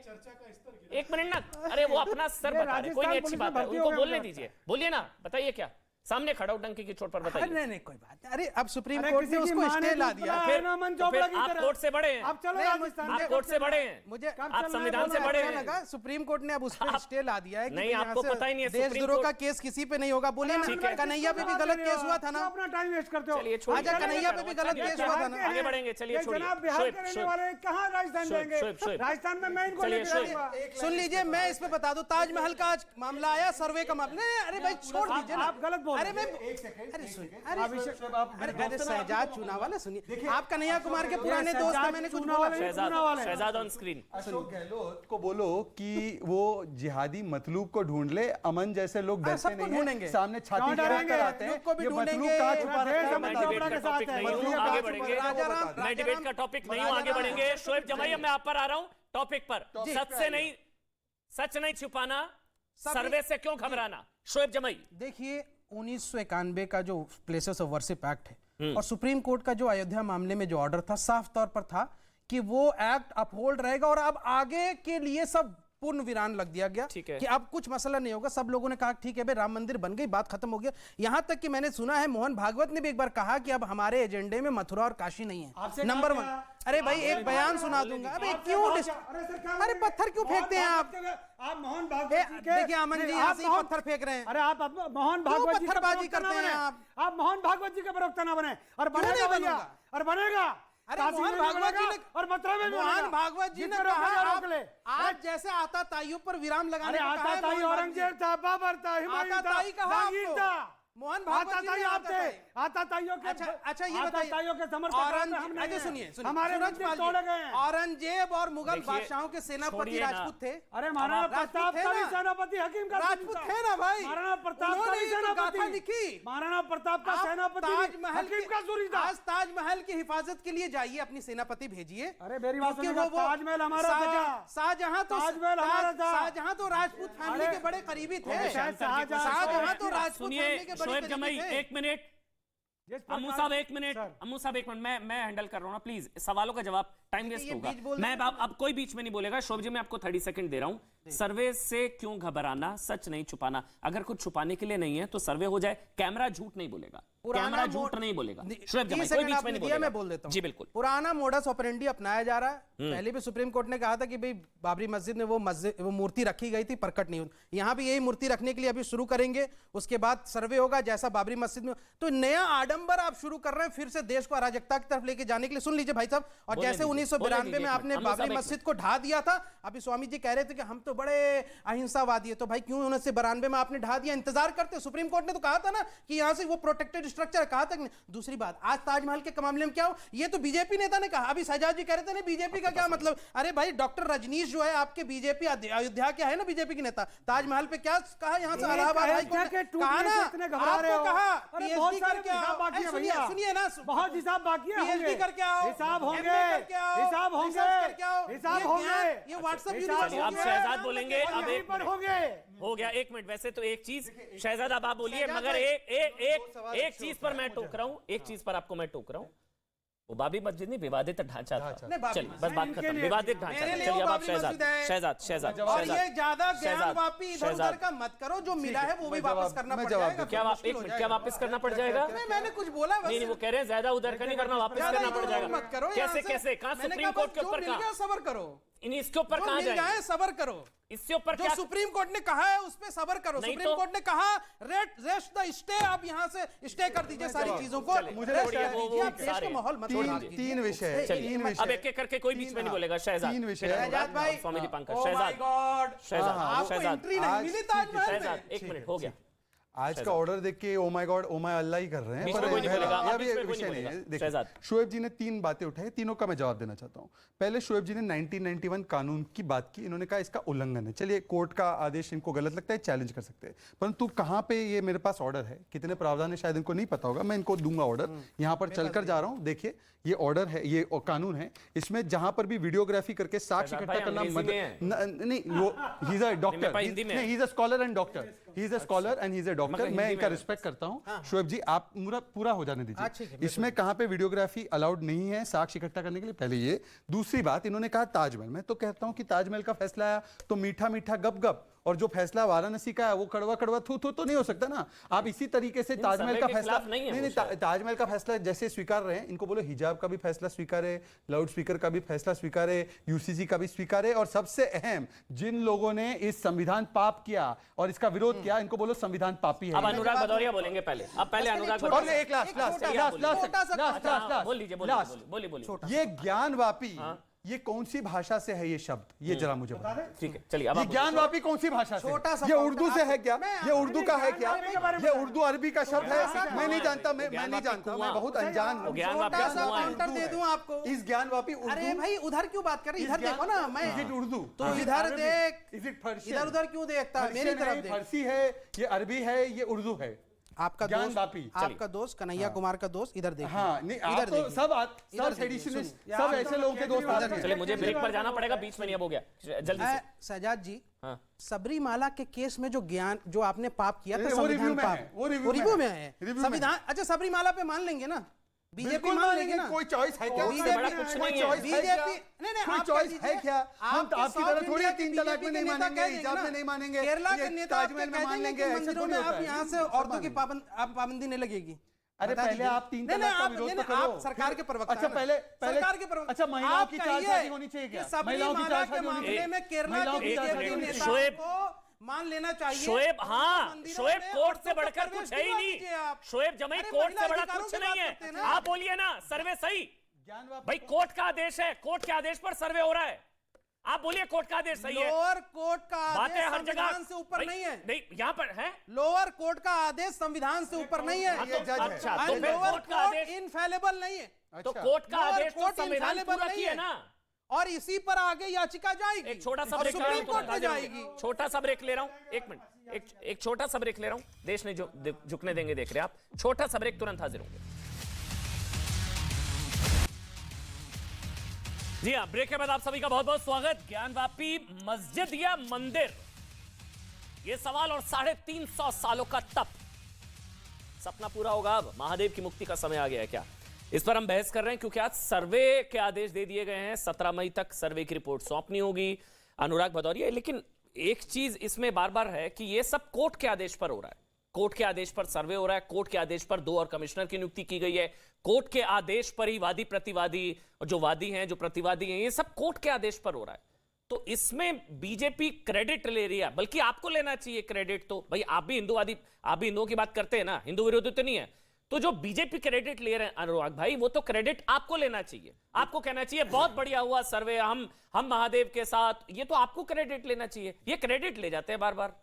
एक मिनट ना, अरे वो अपना सर बता रहे, कोई नहीं, अच्छी बात है, उनको बोलने दीजिए, बोलिए ना, बताइए क्या? सामने खड़ा हूं डंकी की चोट पर, बताइए। नहीं नहीं कोई बात नहीं। अरे अब सुप्रीम कोर्ट ने उसको स्टे ला दिया। फिर आप कोर्ट से बड़े हैं, आप चलो राजस्थान, आप कोर्ट से बड़े हैं, मुझे आप संविधान से बड़े हैं। लगा सुप्रीम कोर्ट ने अब उस पर स्टे ला दिया है कि नहीं, आपको पता ही नहीं है देशद्रोह का केस किसी पे नहीं होगा। बोले ना कन्हैया पे भी गलत केस हुआ था ना, अपना टाइम वेस्ट करते हो। चलिए छोड़िए, आजा कन्हैया पे भी गलत केस हुआ था ना। आगे बढ़ेंगे, चलिए छोड़िए। जनाब बिहार के रहने वाले कहाँ राजस्थान जाएंगे? राजस्थान में मैं इनको लेके जाऊंगा। सुन लीजिए, मैं इस पे बता दूं, ताजमहल का आज मामला आया, सर्वे का मामला। नहीं अरे भाई छोड़ दीजिए ना, आप गलत बोल रहे अरे मैं अरे शहजाद चूनावाला सुनिए, आप कन्हैया कुमार के पुराने दोस्त हैं, मैंने कुछ बोला? Shehzad on screen. अशोक गहलोत को बोलो कि वो जिहादी मतलूब को ढूंढ ले, अमन जैसे लोग डरते सबको नहीं ढूंढेंगे। हैं, सामने छाती डरेंगे, कर आते हैं, को भी ये मतलूब ढूंढेंगे। कहाँ छुपा रखा है? मैं डिबेट का टॉपिक नहीं हूं, आगे बढ़ेंगे। मैं डिबेट का टॉपिक नहीं हूं, आगे बढ़ेंगे। शोएब जमाई, मैं आप पर आ रहा हूं टॉपिक पर। सच से नहीं, सच नहीं छुपाना, सर्वे से क्यों घबराना? शोएब जमाई, देखिए 1991 का जो प्लेसेस ऑफ वर्शिप एक्ट है और सुप्रीम कोर्ट का जो अयोध्या मामले में जो ऑर्डर था, साफ तौर पर था कि वो एक्ट अपहोल्ड रहेगा और अब आगे के लिए सब पूर्ण विराम लग दिया गया कि अब कुछ मसला नहीं होगा। सब लोगों ने कहा ठीक है भाई, राम मंदिर बन गई, बात खत्म हो गया। यहां तक कि मैंने सुना है मोहन भागवत ने भी एक बार कहा कि अब हमारे एजेंडे में मथुरा और काशी नहीं है, नंबर 1। अरे भाई एक बयान सुना दूंगा। अबे क्यों अरे पत्थर क्यों फेंकते हैं आप? मोहन भागवत जी के, देखिए अमन जी यहाँ से ही पत्थर फेंक रहे हैं। अरे आप मोहन भागवत जी पत्थरबाजी करते हैं आप मोहन भागवत जी के प्रवक्ता ना बने। और बनेगा भैया, और बनेगा। अरे मोहन भागवत जी ने, और मथुरा में मोहन भागवत जी ने कहा आज जैसे आता ताइयों पर विराम लगाने का आता ताई औरंगजेब था, बाबर था, हिमायू था, जहांगीर था। मोहन भागवत जी ने आता ताइयों के, अच्छा ये बताइए, ताइयों के समर्थक सुनिए हमारे मंदिर तोड़े गए। औरंगजेब और मुगल बादशाहों के सेनापति राजपूत थे। अरे महाराणा प्रताप का भी सेनापति हकीम का राजपूत थे ना भाई। महाराणा प्रताप का भी सेनापति लिखी, महाराणा प्रताप का सेनापति हकीम का सूरी था। आज ताजमहल की हिफाजत के लिए जाइए, अपनी सेनापति भेजिए। अरे मेरी बात सुनिए, ताजमहल हमारा था। शाहजहां तो ताजमहल हमारा था। शाहजहां तो राजपूत फैमिली के बड़े करीबी थे। शाहजहां तो राजपूत फैमिली के शोएब जमाई एक मिनट, अम्मू साहब एक मिनट, अम्मू साहब एक मिनट, मैं हैंडल कर रहा हूं ना, प्लीज सवालों का जवाब, टाइम वेस्ट होगा। मैं अब कोई बीच में नहीं बोलेगा। शोएब जी मैं आपको 30 सेकंड दे रहा हूं। सर्वे से क्यों घबराना, सच नहीं छुपाना। अगर कुछ छुपाने के लिए नहीं है तो सर्वे हो जाए, कैमरा झूठ नहीं बोलेगा, कैमरा झूठ नहीं बोलेगा। शोएब जमाई कोई बीच में नहीं बोलेगा। मैं बोल देता हूं जी बिल्कुल। पुराना मोडस ऑपरेंडी अपनाया जा रहा है। पहले भी सुप्रीम कोर्ट ने कहा था कि भाई बाबरी मस्जिद में वो मूर्ति रखी गई थी, प्रकट नहीं हुई। यहां भी यही मूर्ति रखने के लिए अभी शुरू करेंगे, उसके बाद सर्वे होगा जैसा बाबरी मस्जिद में। तो नया आडंबर आप शुरू कर रहे हैं फिर से देश को अराजकता की तरफ लेके जाने के लिए। सुन लीजिए भाई साहब, और जैसे 1992 में आपने बाबरी मस्जिद को ढा दिया था, अभी स्वामी जी कह रहे थे कि हम तो बड़े अहिंसावादी है, तो भाई क्यों 1992 में आपने ढा दिया? इंतजार करते। सुप्रीम कोर्ट ने तो कहा था ना कि यहां से वो प्रोटेक्टेड स्ट्रक्चर, कहा था। दूसरी बात, आज ताजमहल के मामले में क्या हो, ये तो बीजेपी नेता ने कहा। अभी शहजाद जी कह रहे थे नहीं बीजेपी का क्या मतलब। अरे भाई डॉक्टर रजनीश जो है आपके बीजेपी अयोध्या के है ना बीजेपी के नेता, ताजमहल पे क्या कहा? यहां से इलाहाबाद हाई कोर्ट ने कहा ना, आपको कहा पीएचडी करके आओ। सुनिए ना, बहुत हिसाब बाकी है, पीएचडी करके आओ, हिसाब होंगे, हिसाब होंगे, हिसाब होंगे। ये व्हाट्सएप अब शहजाद बोलेंगे, अब एक पर होंगे। हो गया 1 मिनट। वैसे तो एक चीज शहजाद अब आप बोलिए, मगर एक चीज पर मैं टोक रहा हूं, एक चीज पर आपको मैं टोक रहा हूं। वो बाबरी मस्जिद नहीं, विवादित ढांचा था। चलिए बस बात खत्म, विवादित ढांचा। चलिए अब आप शहजाद और ये ज्यादा ज्ञान वापी इधर उधर का मत करो, जो मिला है वो भी वापस करना पड़ जाएगा। क्या वापस करना पड़ जाएगा? मैंने कुछ बोला नहीं, वो कह रहे हैं ज्यादा उधर का नहीं करना, वापस करना पड़ जाएगा। मत करो कैसे कहां सुप्रीम कोर्ट के ऊपर कहां सबर करो, इसके ऊपर कहां जाए, सबर करो। इससे ऊपर जो सुप्रीम कोर्ट ने कहा है उस पे सबर करो। सुप्रीम कोर्ट ने कहा रेस्ट द स्टे, आप यहां से स्टे कर दीजिए सारी चीजों को। मुझे देश का माहौल मत तोड़िए। तीन विषय, अब एक एक करके कोई बीच में नहीं बोलेगा। शहजाद, तीन विषय, शहजाद भाई, स्वामी दीपांकर, शहजाद एक मिनट हो गया। आज का ऑर्डर देख के oh my God oh my अल्लाह ही कर रहे हैं, पर विषय नहीं है। देखिए शोएब जी ने 3 बातें उठाई, तीनों का मैं जवाब देना चाहता हूं। पहले शोएब जी ने 1991 कानून की बात की, इन्होंने कहा इसका उल्लंघन है। चलिए कोर्ट का आदेश इनको गलत लगता है, चैलेंज कर सकते हैं, परंतु कहां पे ये मेरे पास ऑर्डर है, कितने प्रावधान है शायद इनको नहीं पता होगा, मैं इनको दूंगा ऑर्डर। यहां पर चलकर जा रहा हूं, देखिए ये ऑर्डर है, ये कानून है, इसमें जहां पर भी वीडियोग्राफी करके साक्ष्य इकट्ठा करना नहीं, वो ही इज अ डॉक्टर, नहीं he is a scholar and doctor, he is a scholar and he is a doctor. मैं इनका रिस्पेक्ट करता हूं। शोएब जी आप पूरा हो जाने दीजिए। इसमें कहां पे वीडियोग्राफी अलाउड नहीं है साक्ष्य इकट्ठा करने के लिए, पहले ये। दूसरी बात, इन्होंने कहा ताजमहल, मैं तो कहता हूं कि ताजमहल का फैसला आया तो मीठा मीठा गप गप और जो फैसला वाराणसी का है वो कड़वा कड़वा थू थू तो नहीं हो सकता ना। आप इसी तरीके से ताजमहल का फैसला नहीं, ताजमहल का फैसला जैसे स्वीकार रहे हैं, इनको बोलो हिजाब का भी फैसला स्वीकार है, लाउड स्पीकर का भी फैसला स्वीकार है, यूसीसी का भी स्वीकार है, और सबसे अहम जिन लोगों ने इस संविधान पाप किया और इसका विरोध किया, इनको बोलो संविधान पापी है। अब अनुराग भदौरिया बोलेंगे पहले, अब पहले अनुराग भदौरिया। एक लास्ट बोलिए बोलिए। ये ज्ञानवापी ये कौन सी भाषा से है ये शब्द, ये जरा मुझे बता दें। ठीक है, चलिए। अब ये ज्ञानवापी कौन सी भाषा से? ये उर्दू से है क्या? ये उर्दू का है क्या? ये उर्दू अरबी का शब्द है? मैं नहीं जानता, मैं नहीं जानता, मैं बहुत अनजान हूँ। काउंटर दे दूं आपको इस ज्ञानवापी उर्दू। अरे भाई उधर क्यों बात कर रहे, इधर देखो ना। मैं इज इट उर्दू? तो इधर देख, इज इट फर्सी? इधर उधर क्यों देखता है, मेरी तरफ देख। फर्सी है, ये अरबी है, ये उर्दू है। आपका दोस्त कन्हैया कुमार का दोस्त इधर देखिए। हाँ, नहीं आप तो सब सेडिशनिस्ट, सब ऐसे लोगों के दोस्त आते हैं। चलिए, मुझे ब्रेक पर जाना पड़ेगा, बीच में नहीं अब हो गया, जल्दी से। सजाद जी, हाँ। सबरीमाला के केस में जो आपने पाप किया था, वो संविधान पाप, वो रिव्यू में है संविधान। अच्छा, सबरीमाला पे मान लेंगे ना, बीजेपी मान लेंगे ना? कोई चॉइस है क्या? बीजेपी कुछ नहीं है। बीजेपी नहीं, कोई चॉइस है क्या? हम तो आपकी तरह थोड़ी 3 तलाक में नहीं मानेंगे, हिजाब में नहीं मानेंगे, केरला के नेता ताजमहल में मान लेंगे, मंदिरों में आप यहाँ से औरतों की पाबंदी नहीं लगेगी। अरे पहले आप 3 तलाक का विरोध तो करो। सरकार के प्रवक्ता। अच्छा पहले सरकार के प्रवक्ता। अच्छा, महिलाओं की शादी होनी चाहिए क्या? महिलाओं की सबरीमाला के मामले में केरला के बीजेपी नेताओं को मान लेना चाहिए। शोएब, हाँ, शोएब कोर्ट से बढ़कर कुछ है ही नहीं। शोएब जमाई कोर्ट से बड़ा कुछ नहीं है। आप बोलिए ना, सर्वे सही भाई, कोर्ट का आदेश है, कोर्ट के आदेश पर सर्वे हो रहा है। आप बोलिए कोर्ट का आदेश सही है। लोअर कोर्ट का बातें आदेश हर जगह संविधान से ऊपर नहीं है। नहीं, यहाँ पर है लोअर कोर्ट का आदेश संविधान से ऊपर नहीं है। अच्छा, तो फिर लोअर कोर्ट का आदेश इनफेलेबल नहीं है। तो कोर्ट का आदेश तो कोर्ट संविधान इनफेलेबल पूरा नहीं किया है ना। और इसी पर आगे याचिका जाएगी। एक छोटा सा और ब्रेक सुप्रीम कोर्ट में जाएगी। छोटा सा ब्रेक ले रहा हूं, एक मिनट, एक छोटा सा ब्रेक ले रहा हूं। देश नहीं झुकने देंगे, देख रहे हैं आप। छोटा सा ब्रेक, तुरंत हाजिर होंगे। जी हाँ, ब्रेक के बाद आप सभी का बहुत बहुत स्वागत। ज्ञानवापी मस्जिद या मंदिर, यह सवाल और 350 सालों का तप, सपना पूरा होगा अब? महादेव की मुक्ति का समय आ गया है क्या? इस पर हम बहस कर रहे हैं क्योंकि आज सर्वे के आदेश दे दिए गए हैं। 17 मई तक सर्वे की रिपोर्ट सौंपनी होगी अनुराग भदौरिया। लेकिन एक चीज इसमें बार बार है कि यह सब कोर्ट के आदेश पर हो रहा है। कोर्ट के आदेश पर सर्वे हो रहा है, कोर्ट के आदेश पर 2 और कमिश्नर की नियुक्ति की गई है, कोर्ट के आदेश पर ही वादी प्रतिवादी, और जो वादी हैं, जो प्रतिवादी हैं, ये सब कोर्ट के आदेश पर हो रहा है। तो इसमें बीजेपी क्रेडिट ले रही है, बल्कि आपको लेना चाहिए क्रेडिट। तो भाई आप भी हिंदूवादी, आप भी हिंदुओं की बात करते हैं ना, हिंदू विरोधी तो नहीं है। तो जो बीजेपी क्रेडिट ले रहे हैं अनुराग भाई, वो तो क्रेडिट आपको लेना चाहिए। आपको कहना चाहिए बहुत बढ़िया हुआ सर्वे, हम महादेव के साथ, ये तो आपको क्रेडिट लेना चाहिए। ये क्रेडिट ले जाते हैं बार बार।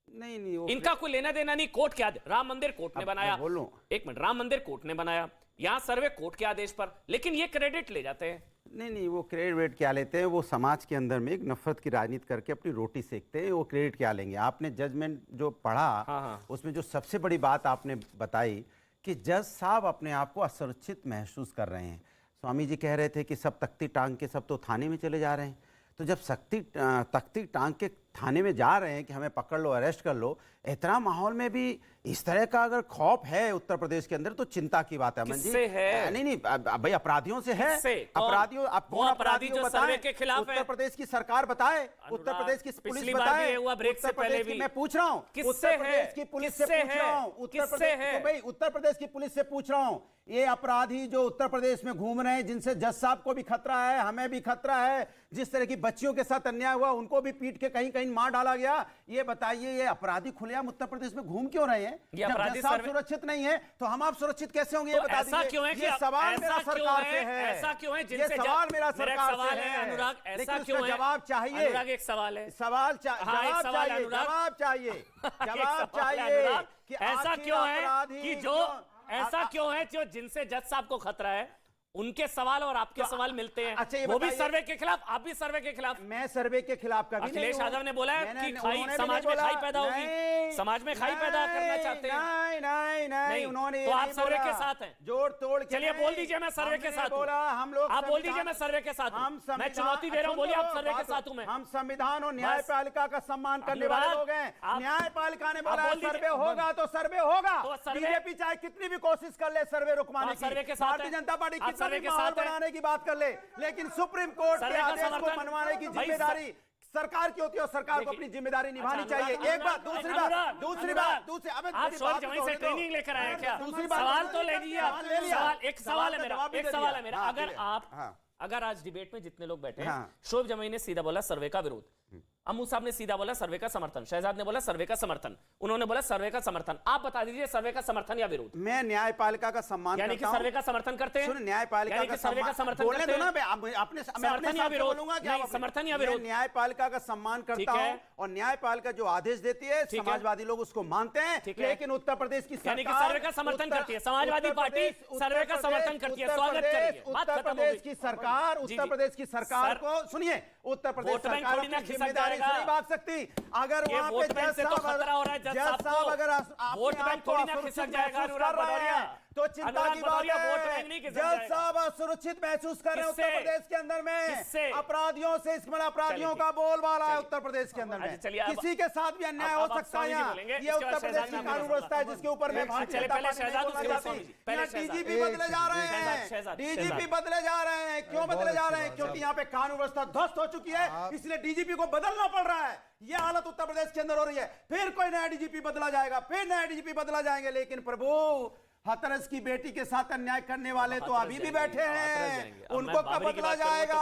नहीं इनका कोई लेना देना नहीं। कोर्ट के आदेश, राम मंदिर कोर्ट ने बनाया, एक मिनट, राम मंदिर कोर्ट ने बनाया, यहां सर्वे कोर्ट के आदेश पर, लेकिन ये क्रेडिट ले जाते हैं। नहीं, वो क्रेडिट क्या लेते हैं? वो समाज के अंदर में एक नफरत की राजनीति करके अपनी रोटी सेकते हैं। वो क्रेडिट क्या लेंगे? आपने जजमेंट जो पढ़ा, उसमें जो सबसे बड़ी बात आपने बताई कि जज साहब अपने आप को असुरक्षित महसूस कर रहे हैं। स्वामी जी कह रहे थे कि सब तख्ती टांग के सब तो थाने में चले जा रहे हैं। तो जब तख्ती टांग के थाने में जा रहे हैं कि हमें पकड़ लो, अरेस्ट कर लो, इतना माहौल में भी इस तरह का अगर खौफ है उत्तर प्रदेश के अंदर, तो चिंता की बात है। किससे है? नहीं भाई, अपराधियों से है। अपराधियों, आप कौन अपराधी जो सर्वे के खिलाफ उत्तर प्रदेश की सरकार बताए, उत्तर प्रदेश की पुलिस बताए। उत्तर प्रदेश की मैं पूछ रहा हूँ, उत्तर प्रदेश की पुलिस से पूछ रहा हूँ, उत्तर प्रदेश की पुलिस से पूछ रहा हूँ, ये अपराधी जो उत्तर प्रदेश में घूम रहे हैं, जिनसे जज साहब को भी खतरा है, हमें भी खतरा है, जिस तरह की बच्चियों के साथ अन्याय हुआ, उनको भी पीट के कहीं कहीं मार डाला गया, ये बताइए, ये अपराधी खुलेआम उत्तर प्रदेश में घूम क्यों रहे हैं? जब जज साहब सुरक्षित नहीं है तो हम आप सुरक्षित कैसे होंगे? ये बता दीजिए। ये सवाल मेरा सरकार से है। ऐसा क्यों है? ये सवाल मेरा सरकार से है, अनुराग, ऐसा क्यों है? जवाब चाहिए। अनुराग, एक सवाल है, जवाब चाहिए, जवाब चाहिए, जवाब चाहिए कि ऐसा क्यों है कि जो ऐसा क्यों है जो जिनसे जज साहब को खतरा है, उनके सवाल और आपके सवाल मिलते हैं। अच्छा, वो भी सर्वे के खिलाफ, आप भी सर्वे के खिलाफ। मैं सर्वे के खिलाफ कभी नहीं। अखिलेश यादव ने बोला है कि समाज में खाई पैदा होगी, समाज में खाई पैदा करना चाहते हैं। नहीं, उन्होंने तो आप सर्वे के साथ हैं, जोड़ तोड़। चलिए बोल दीजिए मैं सर्वे के साथ हूं। हम लोग, आप बोल दीजिए मैं सर्वे के साथ हूं। मैं चुनौती दे रहा हूं, बोलिए आप सर्वे के साथ हूं। मैं, हम संविधान और न्यायपालिका का सम्मान करने वाले लोग हैं। न्यायपालिका ने बोला सर्वे होगा तो सर्वे होगा। बीजेपी चाहे कितनी भी कोशिश कर ले सर्वे रुकवाने की, भारतीय जनता पार्टी कितना भी माहौल बनाने की बात कर ले, लेकिन सुप्रीम कोर्ट के आदेश को मनवाने की जिम्मेदारी सरकार की होती है और सरकार को अपनी जिम्मेदारी निभानी चाहिए। एक बात, दूसरी बात, अबे आप शोएब जमाई से ट्रेनिंग लेकर आए क्या? दूसरी बात, सवाल तो ले लीजिए। एक सवाल है मेरा, हाँ, अगर आज डिबेट में जितने लोग बैठे हैं, हाँ। शोएब जमाई ने सीधा बोला सर्वे का विरोध, अमू साहब ने सीधा बोला सर्वे का समर्थन, शहजाद ने बोला सर्वे का समर्थन, उन्होंने बोला सर्वे का समर्थन। आप बता दीजिए सर्वे का समर्थन या विरोध? मैं न्यायपालिका का सम्मान यानी कि करता हूं। सर्वे का समर्थन करते हैं? सुन, न्यायपालिका का सर्वे का समर्थन बोलने करते दो ना, हैं? मैं अपने समर्थन या विरोध? नहीं, समर्थन या विरोध? न्यायपालिका का सम्मान करता हूं और न्यायपालिका जो आदेश देती है समाजवादी लोग उसको मानते हैं, लेकिन उत्तर प्रदेश की यानी कि सर्वे का समर्थन करती है समाजवादी पार्टी, सर्वे का समर्थन करती है, स्वागत करिए। उत्तर प्रदेश की सरकार, उत्तर प्रदेश की सरकार को सुनिए, उत्तर प्रदेश सरकार की जिम्मेदारी से नहीं भाग सकती। अगर वहां पे जज साहब अगर वोट बैंक थोड़ी ना खिसक जाएगा अनुराग भदौरिया, तो चिंता की बात है। जज साहब असुरक्षित महसूस कर रहे हैं उत्तर प्रदेश के अंदर में, अपराधियों से, अपराधियों का बोलबाला है उत्तर प्रदेश के अंदर में। किसी के साथ भी अन्याय हो सकता है यहाँ। ये उत्तर प्रदेश की कानून व्यवस्था है जिसके ऊपर में भारतीय जनता पार्टी डीजीपी बदले जा रहे हैं, डीजीपी बदले जा रहे हैं। क्यों बदले जा रहे हैं? क्योंकि यहाँ पे कानून व्यवस्था ध्वस्त हो चुकी है, इसलिए डीजीपी को बदलना पड़ रहा है। ये हालत उत्तर प्रदेश के अंदर हो रही है। फिर कोई नया डीजीपी बदला जाएगा, फिर नया डीजीपी बदला जाएंगे, लेकिन प्रभु हथरस की बेटी के साथ अन्याय करने वाले तो अभी भी बैठे हैं, उनको कब बदला जाएगा?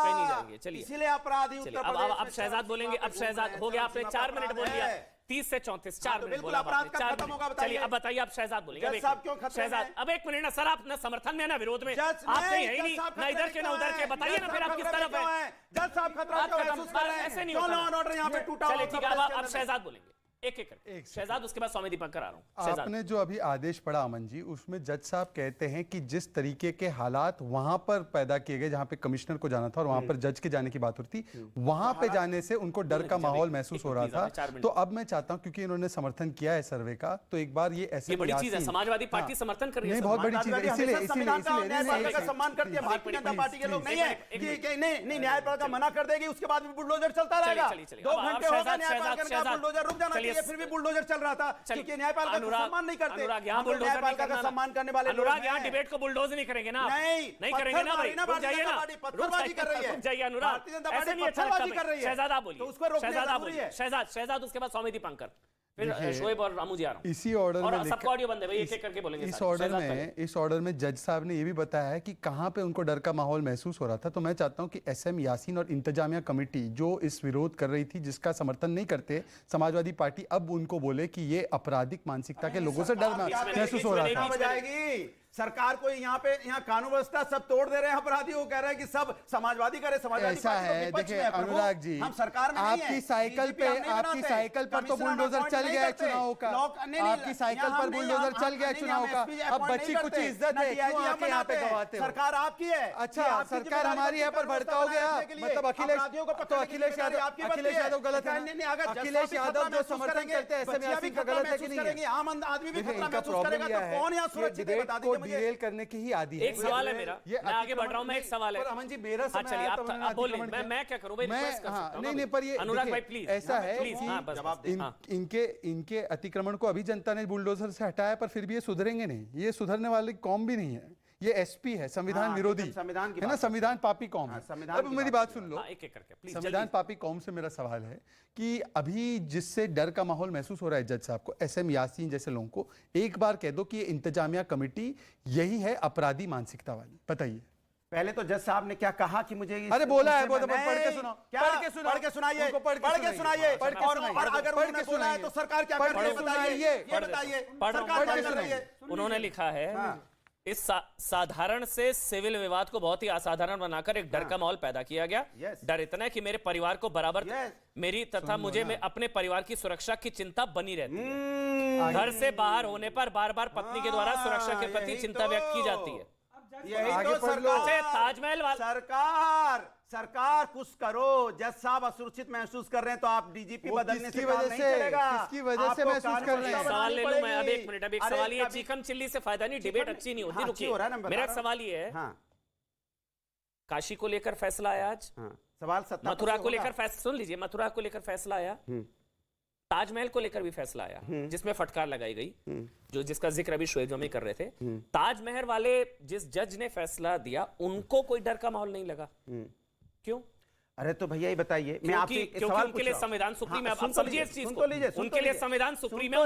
इसीलिए अपराधी उत्तर प्रदेश। अब शहजाद बोलेंगे, अब शहजाद हो गया, आपने 4 मिनट बोल दिया, 30 से 34 4 मिनट बोला, अपराध कब खत्म होगा बताइए? चलिए अब बताइए, आप शहजाद बोलेंगे। शहजाद अब एक मिनट ना सर, आप ना समर्थन में ना विरोध में, आप कहीं है ही नहीं, ना इधर के ना उधर के, बताइए ना फिर आप किस तरफ है? जज साहब खतरा क्यों महसूस कर रहे हैं? ऐसे नहीं क्यों होता। लॉ एंड ऑर्डर यहाँ पे टूटा? चलिए ठीक है, अब शहजाद बोलेंगे एक एक करके। शहजाद, उसके बाद स्वामी दीपक कर आ रहा हूं। शहजाद, आपने जो अभी आदेश पढ़ा अमन जी, उसमें जज साहब कहते हैं कि जिस तरीके के हालात वहां पर पैदा किए गए, जहां पे कमिश्नर को जाना था और वहां पर जज के जाने की बात हो रही थी, वहां पे जाने से उनको डर का माहौल महसूस हो रहा था। तो अब मैं चाहता हूं, क्योंकि इन्होंने समर्थन किया है सर्वे का, तो एक बार ये ऐसे बड़ी चीज है, समाजवादी पार्टी समर्थन कर रही है, बहुत बड़ी चीज है। इसीलिए सम्मान करती है भारतीय जनता पार्टी के लोग। नहीं है कि नहीं न्यायपालिका मना कर देगी, उसके बाद भी बुलडोजर चलता रहेगा। 2 घंटे होगा न्यायपालिका का, बुलडोजर रुक जाना चाहिए, फिर भी बुलडोजर चल रहा था, क्योंकि न्यायपालिका का सम्मान नहीं करते। न्यायपालिका का सम्मान करने वाले अनुराग यहाँ डिबेट को बुलडोज नहीं करेंगे ना? नहीं करेंगे ना भाई, रुक जाइए ना, पत्थरबाजी कर रही है, रुक जाइए अनुराग, भारतीय जनता पार्टी ऐसे नहीं अच्छा पत्थरबाजी लगता कर रही है। शहजाद आप बोलिए, तो उसको रोकना जरूरी है। शहजाद, उसके बाद स्वामी दीपंकर, फिर शोएब और रामू जी आ रहा हूं। इसी ऑर्डर और में सबका ऑडियो बंद है भाई, एक एक करके बोलेंगे। इस ऑर्डर में जज साहब ने ये भी बताया है कि कहां पे उनको डर का माहौल महसूस हो रहा था। तो मैं चाहता हूं कि एसएम यासीन और इंतजामिया कमेटी जो इस विरोध कर रही थी, जिसका समर्थन नहीं करते समाजवादी पार्टी, अब उनको बोले कि ये आपराधिक मानसिकता के लोगों से डर महसूस हो रहा था। सरकार को यहाँ कानून व्यवस्था सब तोड़ दे रहे हैं, अपराधियों को कह रहे हैं कि सब समाजवादी करे, समाजवादी ऐसा है। देखिए अनुराग जी, हम सरकार में आपकी साइकिल पर तो बुलडोजर चल गया है चुनाव का, आपकी साइकिल पर बुलडोजर चल गया चुनाव का। अब बच्ची कुछ इज्जत है, क्यों आके यहाँ पे गवाते हो? सरकार आपकी है। अच्छा, सरकार हमारी है पर भड़काओगे आप, मतलब अखिलेश यादव गलत है? अखिलेश यादव जो समर्थन करते हैं एसएम यासीन का गलत है कि नहीं है? आम आदमी भी खतरा महसूस करेगा तो कौन यहाँ सुरक्षित है? बता दीजिए मुझे। डिरेल करने की ही आदि है। एक सवाल है मेरा, मैं आगे बढ़ रहा हूं, मैं एक सवाल है। अमन जी मेरा समय चलिए आप बोलिए, मैं क्या करूं भाई? रिक्वेस्ट कर सकता हूं। नहीं पर ये अनुराग भाई प्लीज, ऐसा है कि इनके अतिक्रमण को अभी जनता ने बुलडोजर से हटाया, पर फिर भी ये सुधरेंगे नहीं, ये सुधरने वाली कौम भी नहीं है। ये एसपी है, संविधान विरोधी है ना, संविधान पापी कौम है। अब मेरी बात सुन लो, एक एक करके संविधान पापी कौम से मेरा सवाल है कि अभी जिससे डर का माहौल महसूस हो रहा है जज साहब को, एसएम यासीन जैसे लोगों को, एक बार कह दो कि ये इंतजामिया कमेटी यही है अपराधी मानसिकता वाली। बताइए पहले तो जज साहब ने क्या कहा कि मुझे, अरे बोला है, पढ़ के सुनाओ, पढ़ के सुनाइए, पढ़ के सुनाइए। और अगर उन्होंने बोला है तो सरकार क्या कर रही है बताइए, ये बताइए सरकार क्या कर रही है? उन्होंने लिखा है इस साधारण से सिविल विवाद को बहुत ही असाधारण बनाकर एक डर का माहौल पैदा किया गया। डर इतना है कि मेरे परिवार को बराबर मेरी तथा मुझे में अपने परिवार की सुरक्षा की चिंता बनी रहती है। घर से बाहर होने पर बार बार पत्नी के द्वारा सुरक्षा के प्रति चिंता व्यक्त की जाती है। यही तो ताजमहल सरकार कुछ करो। जज साहब असुरक्षित महसूस कर रहे हैं तो आप डीजीपी बदलने से काम नहीं चलेगा। किसकी वजह से महसूस कर रहे हैं? सवाल ले लूं मैं अब, एक मिनट, अब एक सवाल ये, चिकन चिल्ली से फायदा नहीं, डिबेट अच्छी नहीं होती, रुकिए। मेरा एक सवाल ये है, काशी को लेकर फैसला आया आज, सवाल मथुरा को लेकर फैसला, सुन लीजिए, मथुरा को लेकर फैसला आया, ताजमहल को लेकर भी फैसला आया जिसमें फटकार लगाई गई, जो जिसका जिक्र अभी शोएब जमी कर रहे थे। ताजमहल वाले जिस जज ने फैसला दिया उनको कोई डर का माहौल नहीं लगा, क्यों? अरे तो भैया ये बताइए, मैं आपसे एक क्योंकि सवाल उनके लिए पूछ रहा हूं। संविधान सुप्रीम है। हाँ, आप समझिए इस चीज को, उनके लिए संविधान सुप्रीम है,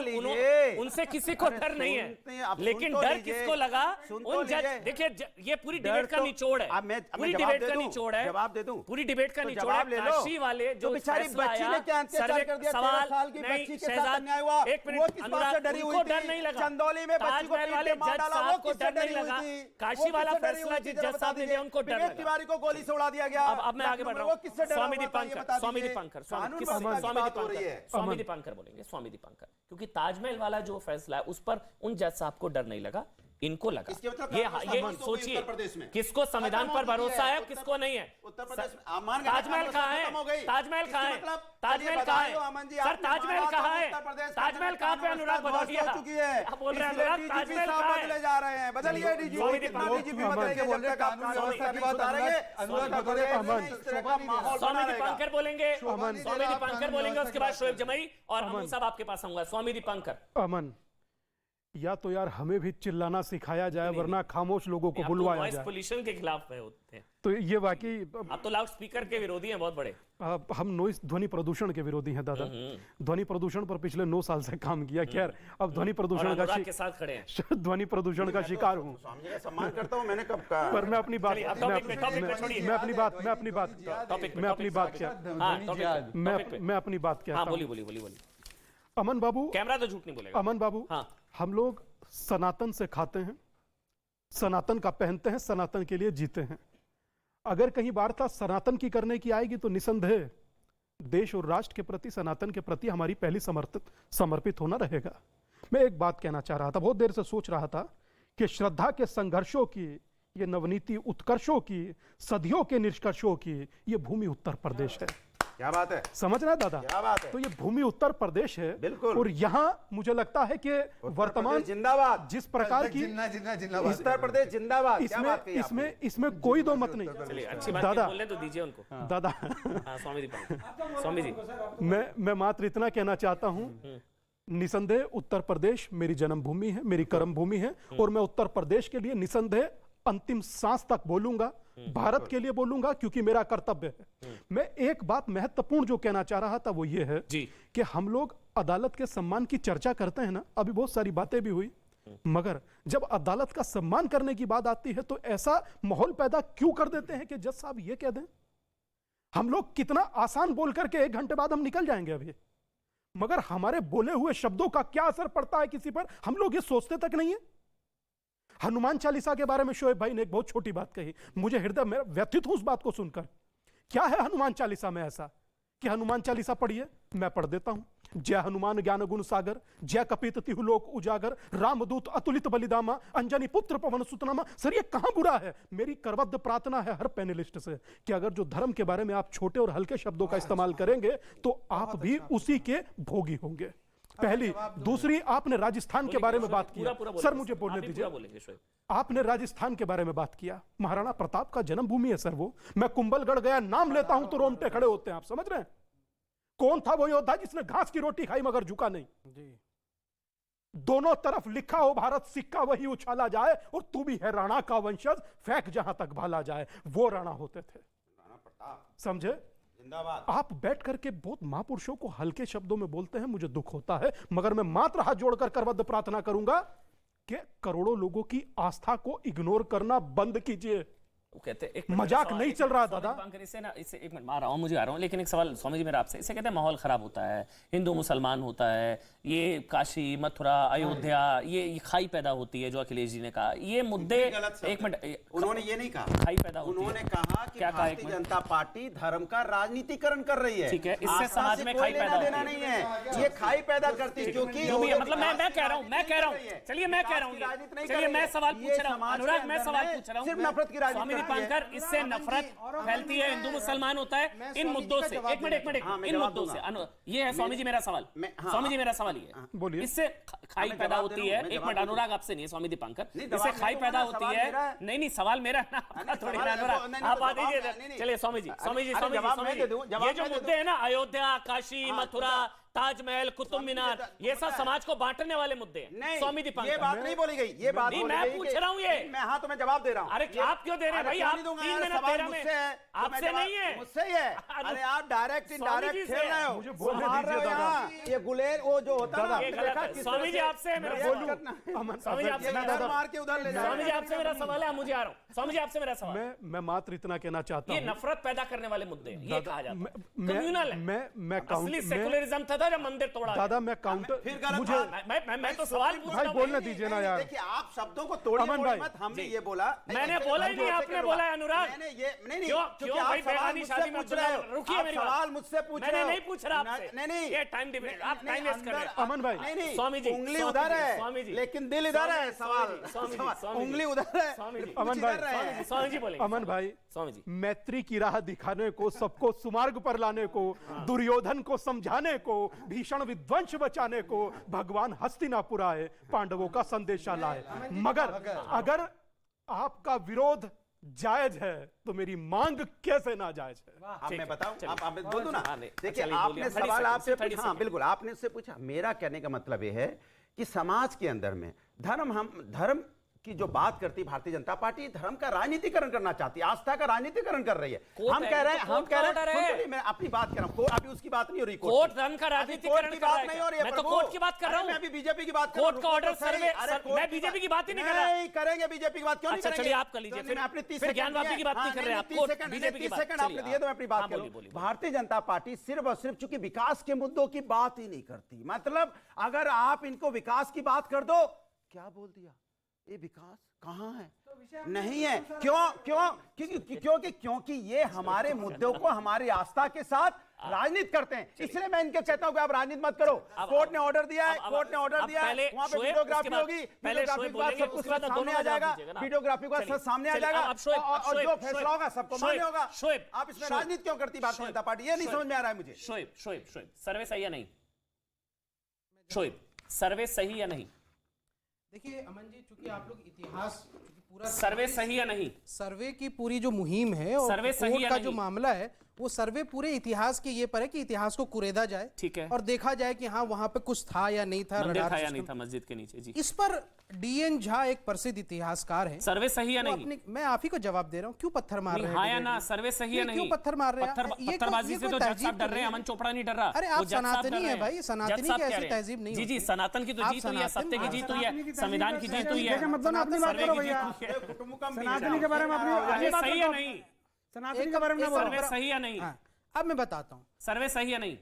उनसे किसी को डर नहीं है। लेकिन डर किसको लगा? उन जज, देखिए ये पूरी डिबेट का निचोड़ है, पूरी डिबेट का निचोड़ है, जवाब दे दूं, पूरी डिबेट का निचोड़ है। काशी वाले जो बेचारी बच्ची ने क्या अत्याचार कर दिया, 13 साल की बच्ची के साथ अन्याय हुआ, एक वो मिनट किस बात से डरी हुई थी? डर नहीं लगा। चंदौली में बच्ची को ताजमहल वाले पीट के मार जज डाला, वो साहब को किससे डर नहीं डरी हुई लगा। थी? काशी वाला फैसला जिस जज साहब ने दिया उनको डर विवेक लगा। तिवारी को गोली से उड़ा दिया गया। अब मैं आगे बढ़ रहा वो किससे हूँ। डरा स्वामी हुआ था, ये दीपांकर, बता स्वामी दीजिए। दीपांकर, कानून स्वामी व्यवस्था की बात हो रही है। स्वामी दीपांकर बोलेंगे, स्वामी दीपांकर, क्योंकि ताजमहल वाला जो फैसला है उस पर उन जज साहब को डर नहीं लगा, इनको लगा। इसके मतलब ये सोचिए किसको संविधान पर भरोसा है, किसको नहीं है। उत्तर प्रदेश में ताजमहल कहाँ है? ताजमहल कहाँ है? ताजमहल कहाँ है? सर ताजमहल कहाँ है? ताजमहल कहाँ पे? अनुराग भदौरिया आप बोल रहे हैं अनुराग ताजमहल कहाँ है? बदले जा रहे हैं, बदलिए डीजीपी डीजीपी बदलेंगे, जब तक आप कानून व्यवस्था की बात आ रही है। स्वामी दीपांकर बोलेंगे, स्वामी दीपांकर बोलेंगे, उसके बाद शोएब जमाई और हम सब आपके पास आऊंगा। स्वामी दीपांकर। अमन, या तो यार हमें भी चिल्लाना सिखाया जाए, वरना खामोश लोगों को बुलवाया जाए। पोल्यूशन के खिलाफ होते हैं तो ये वाकई आप तो लाउड स्पीकर के विरोधी हैं बहुत बड़े। हम नॉइस ध्वनि प्रदूषण के विरोधी हैं दादा। ध्वनि प्रदूषण पर पिछले 9 साल से काम किया। खैर अब ध्वनि प्रदूषण का के साथ खड़े हैं, ध्वनि प्रदूषण का शिकार हूँ। स्वामी जी का सम्मान करता हूं, मैंने कब कहा? पर मैं अपनी बात टॉपिक पे छोड़िए। मैं अपनी बात क्या मैं अपनी बात क्या बोलिए। अमन बाबू, कैमरा तो झूठ नहीं बोलेगा। अमन बाबू, हम लोग सनातन से खाते हैं, सनातन का पहनते हैं, सनातन के लिए जीते हैं। अगर कहीं वार्ता सनातन की करने की आएगी तो निसंदेह देश और राष्ट्र के प्रति, सनातन के प्रति हमारी पहली समर्पित होना रहेगा। मैं एक बात कहना चाह रहा था, बहुत देर से सोच रहा था कि श्रद्धा के संघर्षों की, ये नवनीति उत्कर्षों की, सदियों के निष्कर्षों की ये भूमि उत्तर प्रदेश है। क्या बात है, समझ रहे हैं दादा? क्या बात है? तो ये भूमि उत्तर प्रदेश है बिल्कुल। और यहाँ मुझे लगता है कि वर्तमान जिंदाबाद, जिस प्रकार की उत्तर प्रदेश जिंदाबाद, इसमें कोई दो मत नहीं। अच्छी बात दादा बोले तो दीजिए उनको। दादा स्वामी जी मैं मात्र इतना कहना चाहता हूँ, निसंदेह उत्तर प्रदेश मेरी जन्मभूमि है, मेरी कर्म भूमि है और मैं उत्तर प्रदेश के लिए निसंदेह अंतिम सांस तक बोलूंगा, भारत के लिए बोलूंगा, क्योंकि मेरा कर्तव्य है। मैं एक बात महत्वपूर्ण जो कहना चाह रहा था वो ये है कि हम लोग अदालत के सम्मान की चर्चा करते हैं ना, अभी बहुत सारी बातें भी हुई, मगर जब अदालत का सम्मान करने की बात आती है तो ऐसा माहौल पैदा क्यों कर देते हैं कि जज साहब ये कह दें। हम लोग कितना आसान बोल करके 1 घंटे बाद हम निकल जाएंगे अभी, मगर हमारे बोले हुए शब्दों का क्या असर पड़ता है किसी पर, हम लोग ये सोचते तक नहीं है। हनुमान चालीसा के बारे में शोएब भाई ने एक बहुत छोटी बात कही, मुझे हृदय में व्यथित हूं उस बात को सुनकर। क्या है हनुमान चालीसा में ऐसा कि हनुमान चालीसा पढ़िए, मैं पढ़ देता हूं। जय हनुमान ज्ञान गुण सागर, जय कपीत तिहु लोक उजागर, रामदूत अतुलित बलिदामा, अंजनी पुत्र पवन सुतनामा। सर ये कहां बुरा है? मेरी करबद्ध प्रार्थना है हर पैनलिस्ट से कि अगर जो धर्म के बारे में आप छोटे और हल्के शब्दों का इस्तेमाल करेंगे तो आप भी उसी के भोगी होंगे। पहली, दूसरी, आपने राजस्थान के बारे में बात किया। सर मुझे बोलने दीजिए। आपने राजस्थान के बारे में बात किया, महाराणा प्रताप का जन्मभूमि है सर वो। मैं कुंभलगढ़ गया, नाम लेता हूं तो रोंगटे खड़े होते हैं, आप समझ रहे हैं? कौन था वो योद्धा जिसने घास की रोटी खाई मगर झुका नहीं? दोनों तरफ लिखा हो भारत सिक्का वही उछाला जाए, और तू भी है राणा का वंशज, फेंक जहां तक भाला जाए। वो राणा होते थे, समझे? आप बैठ करके बहुत महापुरुषों को हल्के शब्दों में बोलते हैं, मुझे दुख होता है, मगर मैं मात्र हाथ जोड़कर करबद्ध प्रार्थना करूंगा कि करोड़ों लोगों की आस्था को इग्नोर करना बंद कीजिए। वो कहते हैं मजाक नहीं चल रहा दादा। इससे ना, इससे एक मिनट आ रहा हूँ, लेकिन एक सवाल स्वामी जी मेरा आपसे। इसे कहते हैं माहौल खराब होता है, हिंदू मुसलमान होता है, ये काशी मथुरा अयोध्या, ये खाई पैदा होती है जो अखिलेश जी ने कहा। ये मुद्दे, एक मिनट, उन्होंने ये नहीं कहा, खाई पैदा होती है। उन्होंने कहा कि भारतीय जनता पार्टी धर्म का राजनीतिकरण कर रही है। ठीक है, इससे समाज में खाई पैदा देना नहीं है, ये खाई पैदा करती है। क्योंकि मतलब मैं कह रहा हूँ, चलिए मैं कह रहा हूँ, चलिए मैं सवाल पूछ रहा हूँ, अनुराग मैं सवाल पूछ रहा हूँ, सिर्फ नफरत की राजनीति दीपांकर, इससे नफरत फैलती है, हिंदू मुसलमान होता है इन मुद्दों से। एक मिनट, इन मुद्दों से। ये है स्वामी जी मेरा सवाल, स्वामी जी मेरा सवाल ये है, इससे खाई पैदा होती है। एक मिनट, अनुराग आपसे नहीं है, स्वामी दीपांकर, इससे खाई पैदा होती है। नहीं सवाल मेरा ना, थोड़ी ना अनुराग, आप आ दीजिए। चलिए स्वामी जी, ये जो मुद्दे है ना, अयोध्या, काशी, मथुरा, ताजमहल, कुतुब मीनार, ये सब समाज को बांटने वाले मुद्दे हैं। नहीं, स्वामी दीपांकर, ये बात नहीं बोली गई, ये बात नहीं, बोली मैं गई पूछ कि- रहा हूं ये। मैं हाँ तो मैं जवाब दे रहा हूँ। अरे आप क्यों दे रहे हैं भाई? आप 3 मिनट 13 में आपसे नहीं है, मुझसे ही है। अरे आप डायरेक्ट स्वामी जी इनडायरेक्ट से खेल रहे हो, मुझे बोलने मार रहे हो दीजिए यहाँ। ये गुलेर वो जो होता है ना, ये आपने गलत देखा है। किस स्वामी तरह जी से आपसे मेरा रिएक्ट बोलूं। करना है। स्वामी जी आपसे ये मेरा इधर मार के उधर ले जा स्वामी जी रहे आपसे मेरा सवाल है, मुझे आ रहा हूं। स्वामी जी आपसे मेरा सवाल, मैं मात्र इतना कहना चाहता ये हूं, नफरत पैदा करने वाले मुद्दे हैं, ये कहा जाता है मैं- कम्युनल है। मैं असली सेकुलरिज्म था जब मंदिर तोड़ा दादा गया। मैं काउंटर फिर गलत मुझे बात। मैं तो सवाल पूछ भाई रहा हूं। बोलने दीजिए ना यार। देखिए आप शब्दों को तोड़िए अमन मोड़िए भाई, मत। हमने जी। ये बोला, मैंने बोला ही नहीं, आपने बोला है अनुराग। मैंने ये नहीं क्यों क्योंकि भाई आप सवाल बेगानी मुझसे शादी में पूछ रहे हो। रुकिए आप मेरी बात। सवाल मुझसे पूछ रहे मैंने हो। नहीं पूछ रहा आपसे। नहीं ये टाइम डिबेट, आप टाइम वेस्ट कर रहे हैं। अमन भाई, नहीं स्वामी जी, उंगली स्वामी उधर जी, है स्वामी जी। लेकिन दिल इधर है। स्वामी जी, स्वामी जी, उंगली उधर है, स्वामी जी। पूछ अमन इधर भाई, रहे हैं। स्वामी जी बोलेंगे। अमन भाई, स्वामी जी, मैत्री की राह दिखाने को, सबको सुमार्ग पर लाने को, दुर्योधन को समझाने को, भीषण विध्वंस बचाने को भगवान हस्तिनापुर आए, पांडवों का संदेशा लाए। मगर अगर आपका विरोध जायज है तो मेरी मांग कैसे ना जायज है? अब मैं बताऊं, आप बोल दो ना। हाँ, नहीं, देखिए चलिए, आपने बोलिए, 30 सवाल सेकंड, आपसे 30 पूछा, हाँ सेकंड। बिल्कुल आपने उससे पूछा। मेरा कहने का मतलब यह है कि समाज के अंदर में धर्म की जो बात करती भारतीय जनता पार्टी, धर्म का राजनीतिकरण करना चाहती है, आस्था का राजनीतिकरण कर रही है। हम कह रहे हैं सुनिए, मैं अपनी बात कर रहा हूं, अभी उसकी बात नहीं हो रही। कोर्ट धर्म का राजनीतिकरण की कर रहा बात है नहीं क्या? हो रही है। मैं तो प्रभु। कोर्ट की बात कर रहा हूं। अरे मैं भी बीजेपी की बात कर कोर्ट रहा का हूं। ऑर्डर रुको तो सही। सर्वे, अरे कोर्ट मैं की बीजेपी की बात ही नहीं कर रहा। नहीं करेंगे बीजेपी की बात, क्यों नहीं अच्छा, करेंगे? चलिए आप कर लीजिए, तो मैंने अपनी 30 फिर ज्ञानवापी की बात नहीं कर रहे आप, कोर्ट बीजेपी की 30 बात। सेकंड आपने चलिए, दिए तो मैं अपनी बात हाँ, करूं। बोलिए, बोलिए। भारतीय जनता पार्टी सिर्फ और सिर्फ चूंकि विकास के मुद्दों की बात ही नहीं करती, मतलब अगर आप इनको विकास की बात कर दो, क्या बोल दिया, ये विकास कहां है? नहीं है। क्योंकि ये हमारे मुद्दों को हमारी आस्था के साथ राजनीति करते हैं। इसलिए मैं इनके कहता हूं कि आप राजनीति मत करो। कोर्ट ने ऑर्डर दिया है, कोर्ट ने ऑर्डर दिया है, वहां पे वीडियोग्राफी होगी, वीडियोग्राफी के बाद सब कुछ सामने आ जाएगा, वीडियोग्राफी के बाद सब सामने आ जाएगा, और जो फैसला होगा सबको मान्य होगा। आप इसमें राजनीति क्यों करती भारतीय जनता पार्टी, ये नहीं समझ में आ रहा है मुझे। शोएब सर्वे सही या नहीं? शोएब सर्वे सही या नहीं? देखिए अमन जी, चूंकि आप लोग इतिहास पूरा सर्वे सही या नहीं? सर्वे की पूरी जो मुहिम है और सर्वे सही कोर्ट या का नहीं? जो मामला है वो सर्वे पूरे इतिहास के ये पर है कि इतिहास को कुरेदा जाए, ठीक है, और देखा जाए कि हाँ वहां पे कुछ था या नहीं था, मंदिर रडार था या सिस्टम। नहीं था मस्जिद के नीचे? जी, इस पर डीएन झा एक प्रसिद्ध इतिहासकार हैं, सर्वे सही या वो नहीं? मैं आप ही को जवाब दे रहा हूँ। क्यों पत्थर मार रहे हैं? हाँ या ना? सर्वे सही या नहीं, नहीं? क्यों पत्थर मार रहे हैं? पत्थरबाजी से तो जज साहब डर रहे हैं, अमन चोपड़ा नहीं डर रहा। अरे आप सनातनी है भाई, सनातनी की ऐसी तहजीब नहीं जी होती। सनातन की तो आप जीत हुई है, सनातन- सत्य की जीत हुई है, संविधान की जीत हुई है, क्या मतलब अपनी बात करो भैया, सनातनी के बारे में अपनी बात सही करो। या नहीं? सनातनी के बारे में ना बोलो। सर्वे सही या नहीं? हाँ, अब मैं बताता हूँ। सर्वे सही या नहीं?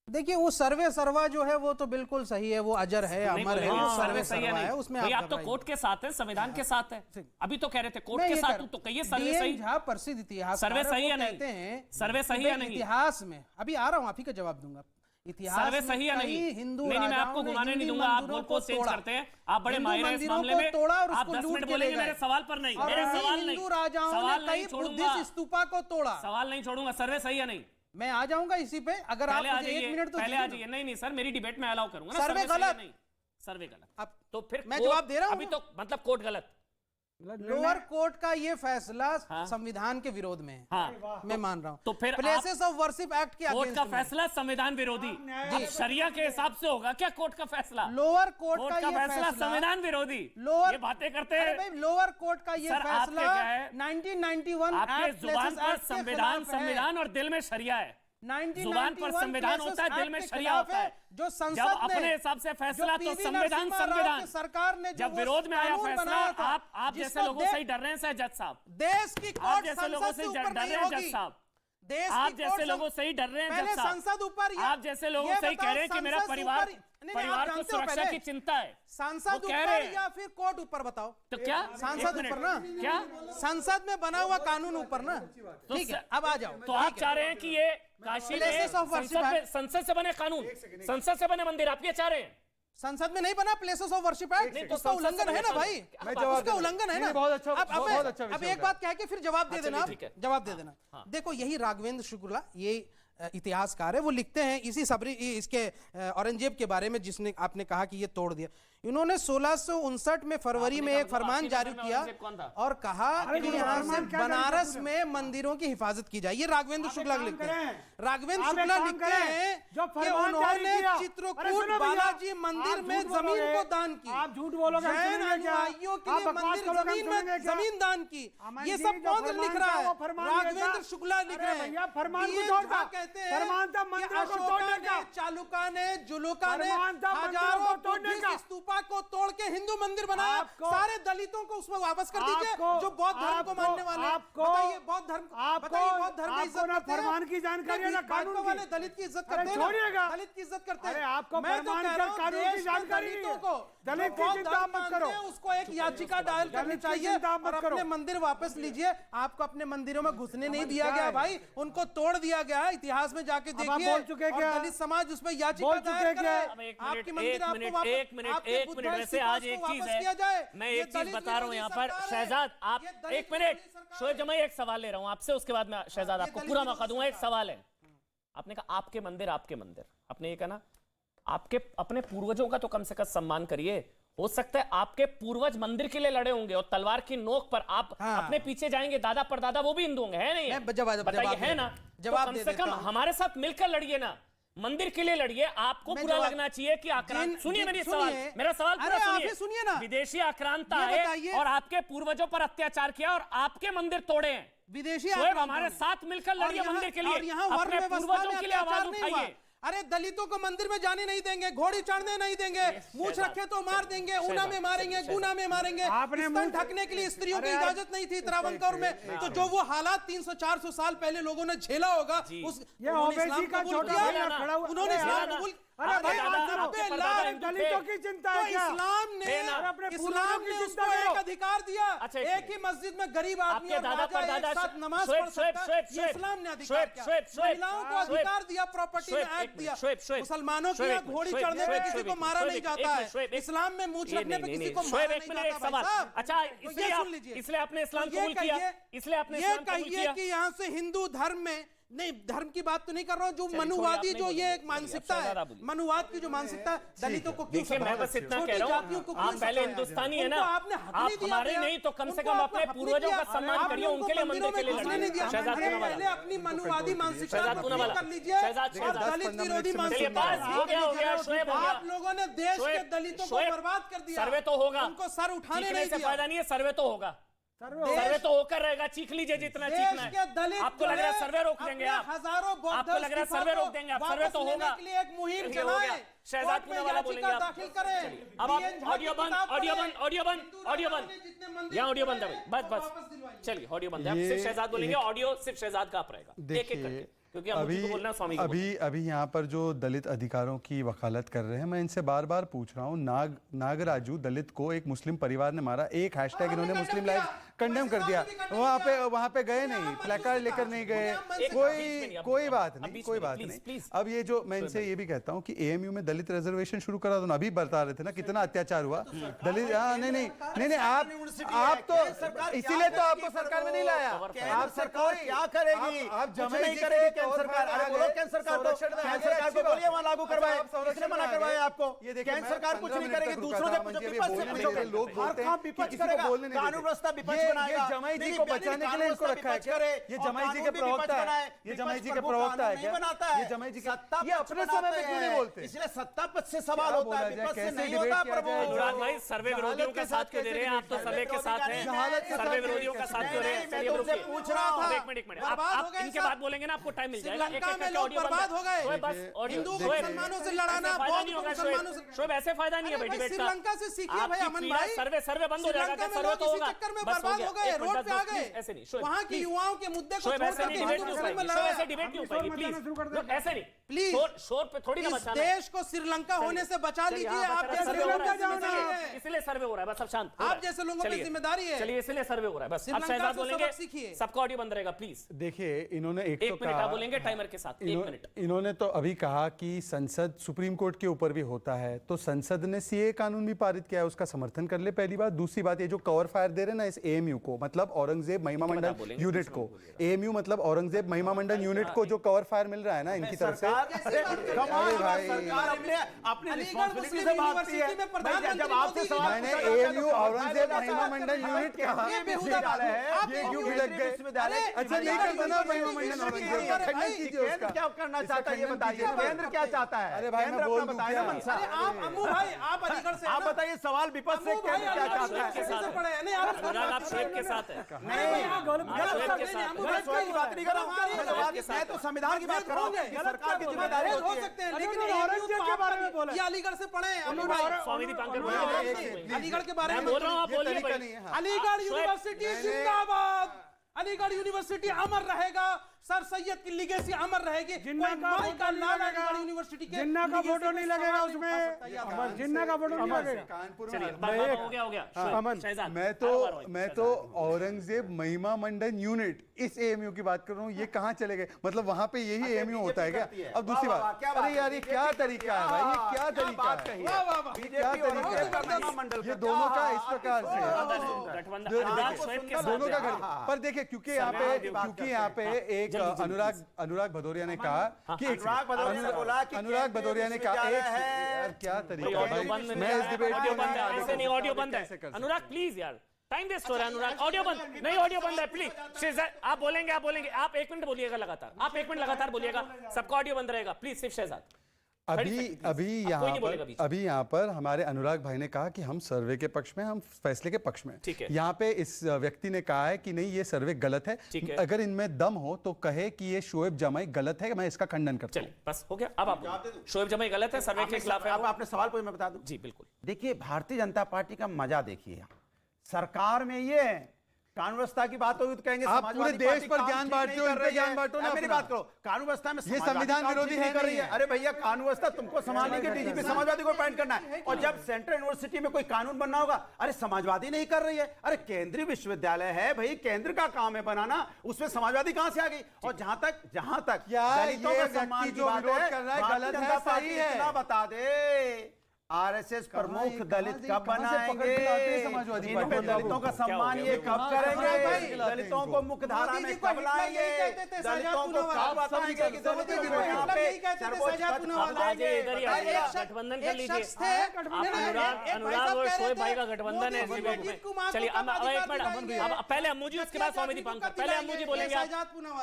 देखिए वो सर्वे सर्वा जो है वो तो बिल्कुल सही है, वो अजर है, अमर है, वो सर्वे सही या सर्वा है, नहीं? उसमें भाई आप आप तो घबराइए। कोर्ट के साथ है, संविधान के साथ है। अभी तो कह रहे थे कोर्ट मैं के ये साथ कर- हूं, तो कहिए सर्वे डीएन सही। झा प्रसिद्ध इतिहास सर्वे सही या नहीं? कहते हैं सर्वे सही या नहीं? इतिहास में अभी आ रहा हूँ, आप ही का जवाब दूंगा। इतिहास सर्वे में सही या कई नहीं? हिंदू नहीं, मैं राजाओं आपको ने घुमाने नहीं हिंदू दूंगा, आप मंदिरों गोल को को चेंज तोड़ा। करते हैं, आप बड़े हिंदू माहिर हैं इस मंदिरों मामले को में। तोड़ा और आप उसको 10 लूट मिनट के बोलेंगे ले मेरे गए। सवाल पर नहीं, और मेरा कई सवाल नहीं, हिंदू राजाओं ने सवाल कई नहीं बुद्धिस्ट छोड़ूंगा, स्तूपा को तोड़ा। सवाल नहीं छोड़ूंगा। सर्वे सही या नहीं? मैं आ जाऊंगा इसी पे, अगर आप पहले आ मुझे एक जाइए, मिनट तो पहले दीजिए आ ना। जाइए। नहीं सर, मेरी डिबेट में अलाउ करूंगा ना। सर्वे सही या गलत। नहीं? सर्वे गलत। अब तो फिर मैं कोर्ट- जवाब दे रहा हूं। अभी तो मतलब कोर्ट गलत। लोअर कोर्ट का ये फैसला हाँ। संविधान के विरोध में है, हाँ, मैं मान रहा हूँ। तो फिर प्लेसेस ऑफ वर्शिप एक्ट के कोर्ट अगेंस्ट का में। फैसला संविधान विरोधी। अब शरिया के हिसाब से होगा क्या कोर्ट का फैसला? लोअर कोर्ट कोर्ट का का ये फैसला संविधान विरोधी। लोअर ये बातें करते अरे हैं भाई, लोअर कोर्ट का ये सर, आपके फैसला क्या है? 1991 आपके एक्ट जुबान प्लेसेस पर एक्ट के संविधान खिलाफ है। संविधान और दिल में शरिया है। 1991 जुबान पर संविधान होता है, दिल में प्लेसेस शरिया एक्ट के होता है। खिलाफ जो जब संसद अपने ने हिसाब से फैसला जो तो पीवी संविधान नरसिम्हा राव संविधान की सरकार ने जो जब वो विरोध में आया कानून फैसला, बनाया था, आप जैसे जिसको लोगों से ही डर रहे हैं सर जज साहब। देश की आप कोर्ट जैसे लोगों संसद से से डर ऊपर नहीं रहे हैं जज होगी। साहब। देश आप की जैसे कोर्ट लोगों से ही डर रहे हैं पहले जज साहब। संसद ऊपर आप जैसे लोगों से ही कह रहे हैं कि मेरा परिवार को सुरक्षा की चिंता है। संसद वो कह ऊपर रहे हैं। या फिर कोर्ट ऊपर बताओ। तो क्या सांसद एक ऊपर मिनट। ना, क्या संसद में बना हुआ कानून ऊपर ना। तो ठीक है, अब आ जाओ। तो आप चाह रहे हैं कि ये काशी में Places of worship संसद से बने कानून, संसद से बने मंदिर, आप ये चाह रहे हैं? संसद में नहीं बना प्लेसेस ऑफ वर्शिप एक्ट, नहीं, तो उसका संसद उल्लंघन से है ना बना भाई, कानून। उसका उल्लंघन है ना। बहुत अच्छा, अब बहुत अच्छा अब विषय एक बात कह के फिर जवाब दे अच्छा, देना, ठीक है। जवाब दे देना। देखो यही राघवेंद्र शुक्ला, ये इतिहासकार है, वो लिखते हैं इसी सबरी इसके औरंगजेब के बारे में, जिसने आपने कहा कि ये तोड़ दिया। इन्होंने 1659 में फरवरी में एक फरमान जारी किया और कहा कि यहाँ से बनारस में मंदिरों की हिफाजत की जाए। ये राघवेंद्र शुक्ला लिखते हैं, राघवेंद्र शुक्ला लिखते हैं कि उन्होंने चित्रकूट बालाजी मंदिर में जमीन को दान की, आप झूठ बोलोगे, जैन अनुयायियों के लिए मंदिर जमीन दान की। ये सब कौन लिख रहा है? राघवेंद्र शुक्ला लिख रहे हैं। कहते हैं चालुका ने जुलुका ने हजारों बुद्धिस्ट स्तूपा को तोड़ के हिंदू मंदिर बनाया, सारे दलितों को उसमें वापस कर दीजिए जो बौद्ध धर्म को मानने वाले हैं। बताइए बौद्ध धर्म, बताइए बौद्ध धर्म की इज्जत करते हैं? फरमान की जानकारी है ना, कानून वाले दलित की इज्जत करते हैं, दलित की इज्जत करते हैं। आपको मैं तो कह रहा हूं कानून की जानकारी दलितों को दलित की चिंता मत करो, उसको एक याचिका दायर करनी चाहिए और अपने मंदिर वापस लीजिए। आपको अपने मंदिरों में घुसने नहीं दिया गया भाई, उनको तोड़ दिया गया। इतिहास में जाके देखिए, बोल चुके क्या? दलित समाज उसमें याचिका दायर करे, आपके मंदिर आपको वापस, एक मिनट वैसे आज एक चीज है, मैं एक चीज बता रहा हूं यहाँ पर शहजाद, आप एक मिनट, शोएब जमाई एक सवाल ले रहा हूं आपसे, उसके बाद मैं शहजाद आपको पूरा मौका दूंगा। एक सवाल है, आपने कहा आपके मंदिर, आपने ये कहा ना, आपके अपने पूर्वजों का तो कम से कम सम्मान करिए। हो सकता है आपके पूर्वज मंदिर के लिए लड़े होंगे और तलवार की नोक पर आप अपने पीछे जाएंगे, दादा परदादा वो भी हिंदू होंगे, है नहीं? बताइए, है ना? जवाब कम से कम हमारे साथ मिलकर लड़िए ना, मंदिर के लिए लड़िए। आपको बुरा लगना चाहिए कि आक्रांत, सुनिए मेरा सवाल पूरा सुनिए ना। विदेशी आक्रांता है और आपके पूर्वजों पर अत्याचार किया और आपके मंदिर तोड़े हैं। विदेशी हमारे साथ मिलकर लड़िए मंदिर के लिए, अपने पूर्वजों के लिए आवाज उठाइए। अरे दलितों को मंदिर में जाने नहीं देंगे, घोड़ी चढ़ने नहीं देंगे, मूछ रखे तो मार देंगे, ऊना में मारेंगे, गुना में मारेंगे। स्तन ढकने के लिए स्त्रियों की इजाजत नहीं थी त्रावणकोर में। तो जो वो हालात 300-400 साल पहले लोगों ने झेला होगा, उन्होंने इस्लाम कबूल किया, उन्होंने इस्लाम कबूल। अरे भाई दलितों की चिंता है क्या? इस्लाम ने उसको एक अधिकार दिया, एक ही मस्जिद में गरीब आदमी और राजा एक साथ नमाज पढ़ सकता है। ये इस्लाम ने अधिकार दिया, महिलाओं को अधिकार दिया, प्रॉपर्टी में एक्ट दिया। मुसलमानों की यहाँ घोड़ी चढ़ने पे किसी को मारा नहीं जाता है, इस्लाम में मूछ रखने पे किसी को मारा नहीं जाता। अच्छा, इसलिए आपने इस्लाम कबूल किया, इसलिए आपने ये कहिए कि यहाँ से हिंदू धर्म में नहीं, धर्म की बात तो नहीं कर रहा हूं, जो मनुवादी जो ये एक मानसिकता है, मनुवाद की जो मानसिकता है, दलितों को क्यों? मैं बस इतना कह रहा हूं, आप पहले हिंदुस्तानी है ना, आप हमारे नहीं तो कम से कम अपने पूर्वजों का सम्मान करिए, उनके लिए मंदिर के लिए नहीं दिया। पहले अपनी मनुवादी मानसिकता को दूर कर लीजिए और दलित विरोधी मानसिकता। आप लोगों ने देश के दलितों को बर्बाद कर दिया। सर्वे तो होगा, उनको सर उठाने नहीं दिया। फायदा नहीं है, सर्वे तो होगा, सर्वे तो होकर रहेगा, चीख लीजिए जितना चीखना है। आपको लग रहा है सर्वे रोक देंगे आप, आपको लग रहा है सर्वे रोक देंगे आप, सर्वे तो होगा। एक मुहिम चलाएं, शहजाद पूनावाला बोलेंगे आप। दाखिल करें। अब आप ऑडियो बंद, ऑडियो बंद, ऑडियो बंद, ऑडियो बंद, यहाँ ऑडियो बंद है, बस चलिए ऑडियो बंद है। अब सिर्फ शहजाद बोलेंगे, ऑडियो सिर्फ शहजाद का आप रहेगा, एक एक करके, क्योंकि अभी यहाँ पर जो दलित अधिकारों की वकालत कर रहे हैं, मैं इनसे बार बार पूछ रहा हूँ, नागराजू दलित को एक मुस्लिम परिवार ने मारा, एक हैशटैग इन्होंने मुस्लिम लाइफ कंडेम कर दिया, वहां पे गए नहीं, प्लेकार्ड लेकर नहीं गए, कोई बात नहीं। अब ये जो मैं इनसे ये भी कहता हूँ कि एएमयू में दलित रिजर्वेशन शुरू करा दो ना, अभी बता रहे थे ना कितना अत्याचार हुआ दलित। नहीं, आप तो इसीलिए तो आपको सरकार में नहीं लाया। आप सरकार क्या करेगी? आप जमा नहीं करेगी केंद्र सरकार। अरे बोलो केंद्र सरकार को, केंद्र सरकार को बोलिए वहां लागू करवाए, किसने मना करवाया आपको? केंद्र सरकार कुछ नहीं करेगी, दूसरों से पूछो, विपक्ष से पूछो। लोग बोलते हैं विपक्ष करेगा, कानून व्यवस्था विपक्ष बनाएगा। ये जमाई जी को बचाने के लिए इसको रखा है क्या? ये जमाई जी के प्रवक्ता है, ये जमाई जी के प्रवक्ता है क्या? ये जमाई जी का, ये अपने समय पे क्यों नहीं बोलते? इसलिए सत्ता पक्ष से सवाल होता है, विपक्ष से नहीं होता। प्रभु अनुराग भाई, सर्वे विरोधियों का साथ क्यों दे रहे हैं आप? तो सर्वे के साथ हैं, सर्वे विरोधियों का साथ क्यों दे रहे हैं? मैं तुमसे पूछ रहा था। एक मिनट, आप इनके बाद बोलेंगे ना, आपको टाइम मिल जाएगा। बर्बाद हो गए, हिंदू मुसलमानों से लड़ाना, बौद्ध मुसलमानों से। शोएब ऐसे फायदा नहीं है भाई डिबेट का। श्रीलंका से सीखिए भाई अमन भाई, सर्वे बंद हो जाएगा, सर्वे तो होगा, चक्कर में बर्बाद हो गए, रोड पे आ गए। ऐसे नहीं, वहां की युवाओं के मुद्दे को छोड़ ऐसे करके डिबेट हिंदू मुस्लिम में लड़ा। ऐसे डिबेट क्यों पाएगी? प्लीज ऐसे नहीं, प्लीज शोर पे थोड़ी ना इस मचाना। देश को श्रीलंका होने से बचा लीजिए। आप जैसे श्रीलंका जाना, इसलिए सर्वे हो रहा है, बस अब शांत। आप जैसे लोगों की जिम्मेदारी है। चलिए, इसलिए सर्वे हो रहा है, बस अब शहजाद बोलेंगे, सबका ऑडियो बंद रहेगा प्लीज। देखिए इन्होंने एक तो मिनट, बोलेंगे टाइमर के साथ 1 मिनट। इन्होंने तो अभी कहा कि संसद सुप्रीम कोर्ट के ऊपर भी होता है, तो संसद ने सीए कानून भी पारित किया है, उसका समर्थन कर ले, पहली बात। दूसरी बात, ये जो कवर फायर दे रहे ना इस एएमयू को, मतलब औरंगजेब महिमा मंडल यूनिट को, एएमयू मतलब औरंगजेब महिमा मंडल यूनिट को जो कवर फायर मिल रहा है ना इनकी तरफ से, अरे भाई सरकार अपने रिस्पांसिबिलिटी से भागती है। जब आपसे सवाल मैंने एएमयू औरंगजेब महिमा मंडल यूनिट कहा, ये क्यों लग गए? अच्छा नहीं करता ना महिमा मंडल औरंगजेब, खंडन कीजिए उसका। क्या करना चाहता है ये बताइए, केंद्र क्या चाहता है? अरे भाई मैं बोल दूं क्या? आप अम्मू भाई, आप अलीगढ़ से आप बताइए सवाल विपक्ष से केंद्र क्या चाहता है? अनुराग आप शेप के साथ है। की बात नहीं कर रहा हूं, मैं तो संविधान की बात कर रहा हूं, सरकार की जिम्मेदारी हो होती है। सकते हैं, लेकिन औरंगजेब के बारे में बोला, ये अलीगढ़ से पढ़े अम्मू भाई, स्वामी दीपांकर अलीगढ़ के बारे मैं में बोल रहा हूँ, आप बोलिए तरीका भाई। नहीं है। अलीगढ़ यूनिवर्सिटी जिंदाबाद, अलीगढ़ यूनिवर्सिटी अमर रहेगा, सर सैयद की लिगेसी अमर रहेगी। जिन्ना का कोई फोटो नहीं लाल लगेगा, अलीगढ़ यूनिवर्सिटी के जिन्ना का legacy फोटो नहीं लगेगा सवाल उसमें, उठा सकता है। जिन्ना का फोटो नहीं लगेगा। कानपुर चलिए में हो गया अमन, शहजाद मैं तो औरंगजेब महिमा मंडल यूनिट इस एएमयू की बात कर रहा हूँ, ये कहाँ चले गए? मतलब वहां पे यही एएमयू होता है क्या? अब दूसरी बात, अरे यार ये क्या तरीका है भाई, ये क्या तरीका है? क्या तरीका है? ये दोनों का इस प्रकार से गठबंधन अनुराग शोएब के साथ दोनों का है। घर। पर देखिए क्योंकि यहाँ पे एक अनुराग भदौरिया ने कहा कि अनुराग भदौरिया ने बोला कि अनुराग भदौरिया ने कहा एक यार क्या तरीका है ऑडियो बंद भाई? मैं इस डिबेट ऑडियो को बंद है, ऐसे नहीं ऑडियो बंद कैसे कर है। सकता अनुराग प्लीज यार, टाइम वेस्ट हो रहा है अनुराग, ऑडियो बंद नहीं, ऑडियो बंद है प्लीज। शहजाद आप बोलेंगे आप 1 मिनट बोलिएगा लगातार, आप 1 मिनट लगातार बोलिएगा, सबका ऑडियो बंद रहेगा प्लीज, सिर्फ शहजाद। अभी यहाँ पर हमारे अनुराग भाई ने कहा कि हम सर्वे के पक्ष में, हम फैसले के पक्ष में। ठीक है। यहाँ पे इस व्यक्ति ने कहा है कि नहीं ये सर्वे गलत है, ठीक है। अगर इनमें दम हो तो कहे कि ये शोएब जमाई गलत है, मैं इसका खंडन करता हूँ। चलिए बस हो गया, अब आप शोएब जमाई गलत है, सर्वे के खिलाफ है। अब आपने सवाल पूछा, मैं बता दूं। जी बिल्कुल। देखिए भारतीय जनता पार्टी का मजा देखिए, सरकार में ये कानून व्यवस्था की बात होगी तो कहेंगे आप समाजवादी पूरे देश पार्टी पर काम ज्ञान ठीक बांटते नहीं हो, कर इन पे रही ज्ञान है। बांटो ना मेरी अपना। बात करो, कानून व्यवस्था में ये समाजवादी संविधान काम विरोधी ठीक नहीं है कर रही नहीं है। अरे भैया कानून व्यवस्था तुमको संभालने के डीजीपी समाजवादी को अपॉइंट करना है, और जब सेंट्रल यूनिवर्सिटी में कोई कानून बनना होगा, अरे समाजवादी नहीं कर रही है। अरे केंद्रीय विश्वविद्यालय है भाई, केंद्र का काम है बनाना, उसमें समाजवादी कहां से आ गई? और जहां तक यार, दलितों ये के सम्मान व्यक्ति की जो बात विरोध है, कर रहा है, भारतीय गलत है, जनता पार्टी सही है। इतना बता दे, आरएसएस प्रमुख दलित कब बनाएंगे? समाजवादी इनको पार्टी दलितों का सम्मान ये कब करेंगे? दलितों को मुख्यधारा में कब लाएंगे? दलितों को कब बताएंगे कि दलितों को यहाँ पे सर्वोच्च पद कब देंगे? इधर ही आइए, आप गठबंधन कर लीजिए। अनुराग और शोएब भाई का गठबंधन है इस डिबेट में। चलिए अब एक मिनट, अब पहले अम्मू जी, उसके बाद स्वामी दीपांकर। पहले अम्मू जी बोलेंगे,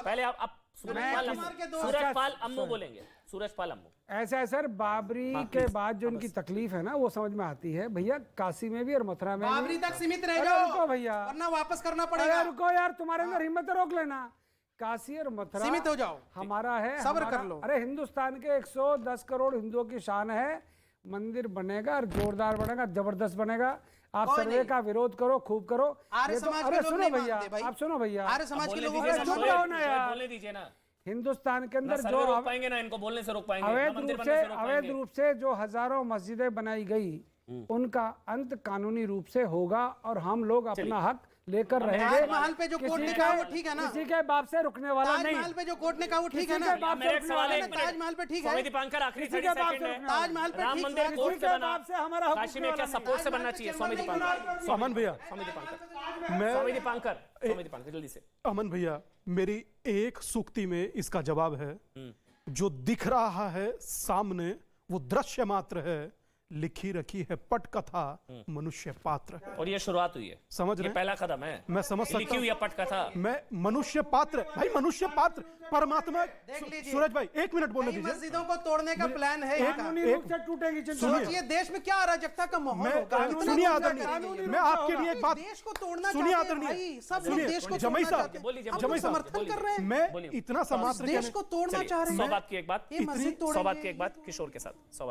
पहले आप सूरजपाल अम्मू बोलेंगे, सूरजपाल अम्मू। ऐसा है सर, बाबरी के बाद जो उनकी तकलीफ है ना वो समझ में आती है भैया, काशी में भी और मथुरा में बाबरी भी। तक सीमित रह अरे जाओ रुको भैया, वरना वापस करना अरे पड़ेगा। रुको यार, तुम्हारे अंदर हिम्मत है, रोक लेना। काशी और मथुरा सीमित हो जाओ, हमारा है, सब्र हमारा- कर लो। अरे हिंदुस्तान के 110 करोड़ हिंदुओं की शान है, मंदिर बनेगा और जोरदार बनेगा, जबरदस्त बनेगा। आप कोई सर्वे नहीं। का विरोध करो, खूब करो। आर्य ये तो- समाज के अरे लोग सुनो नहीं भैया, मानते भाई। आप सुनो भैया, आर्य समाज के बोलने लोगों दीजिए को ना, चुप शोएब, रहो ना यार। बोलने दीजिए ना। हिंदुस्तान के ना अंदर सर्वे जो रोक पाएंगे ना इनको बोलने से रोक पाएंगे, ना अवैध मंदिर रूप बनने से से रोक अवैध पाएंगे। रूप से जो हजारों मस्जिदें बनाई गई, उनका अंत कानूनी रूप से होगा और हम लोग अपना हक लेकर रहेंगे। ताजमहल पे जो कोर्ट ने कहा वो ठीक है ना? किसी के बाप से रुकने वाला नहीं। ताजमहल पे जो कोर्ट ने कहा वो ठीक है किसी ना? के बाप से मेरा एक रुकने सवाल वाला है, नहीं। एक मिनट। ताजमहल पे ठीक स्वामी है, दीपांकर आखिरी किसी 30 के बाप सेकंड से है। रुकने वाला ताजमहल पे राम ठीक मंदिर है, कोर्ट किसी से के बना, बाप से हमारा हक काशी में रुकने क्या वाला सपोर्ट से ताजमहल बनना पे चाहिए? चेंबर स्वामी नहीं दीपांकर, अमन भैया, स्वामी दीपांकर, मैं स्वामी दीपांकर, स्वामी दीपांकर जल्दी से। अमन भैया, मेरी एक सूक्ति में इसका जवाब है, जो दिख रहा है सामने वो दृश्य मात्र है, लिखी रखी है पटकथा मनुष्य पात्र है। और ये शुरुआत हुई है, समझ ये रहे? पहला कदम है। मैं समझ सकता लिखी हुई है पटकथा। मैं मनुष्य पात्र, भाई मनुष्य पात्र परमात्मा। देख लीजिए। सूरज भाई एक मिनट बोलने कई दीजिए। मस्जिदों को तोड़ने का प्लान है इनका। कानूनी रूप से टूटेगी चिंता सुनिए। मत सोचिए देश में क्या अराजकता का माहौल मैं होगा। इतना सुनिए गुस्सा आदरणीय, करेंगे। मैं आपके लिए एक बात, देश को तोड़ना सुनिए चाहते हैं आदरणीय, भाई, सब लोग सुनिए, देश को जमाई तोड़ना साहब, चाहते हैं। बोलिए, हम जमाई लोग साहब, समर्थन बोलिए। कर रहे हैं। मैं बोलिए। इतना समात्र देश को तोड़ना चाह रहे हैं। 100 बात की एक बात, ये मस्जिद 100 बात की तोड़ेंगे। एक बात किशोर के साथ 100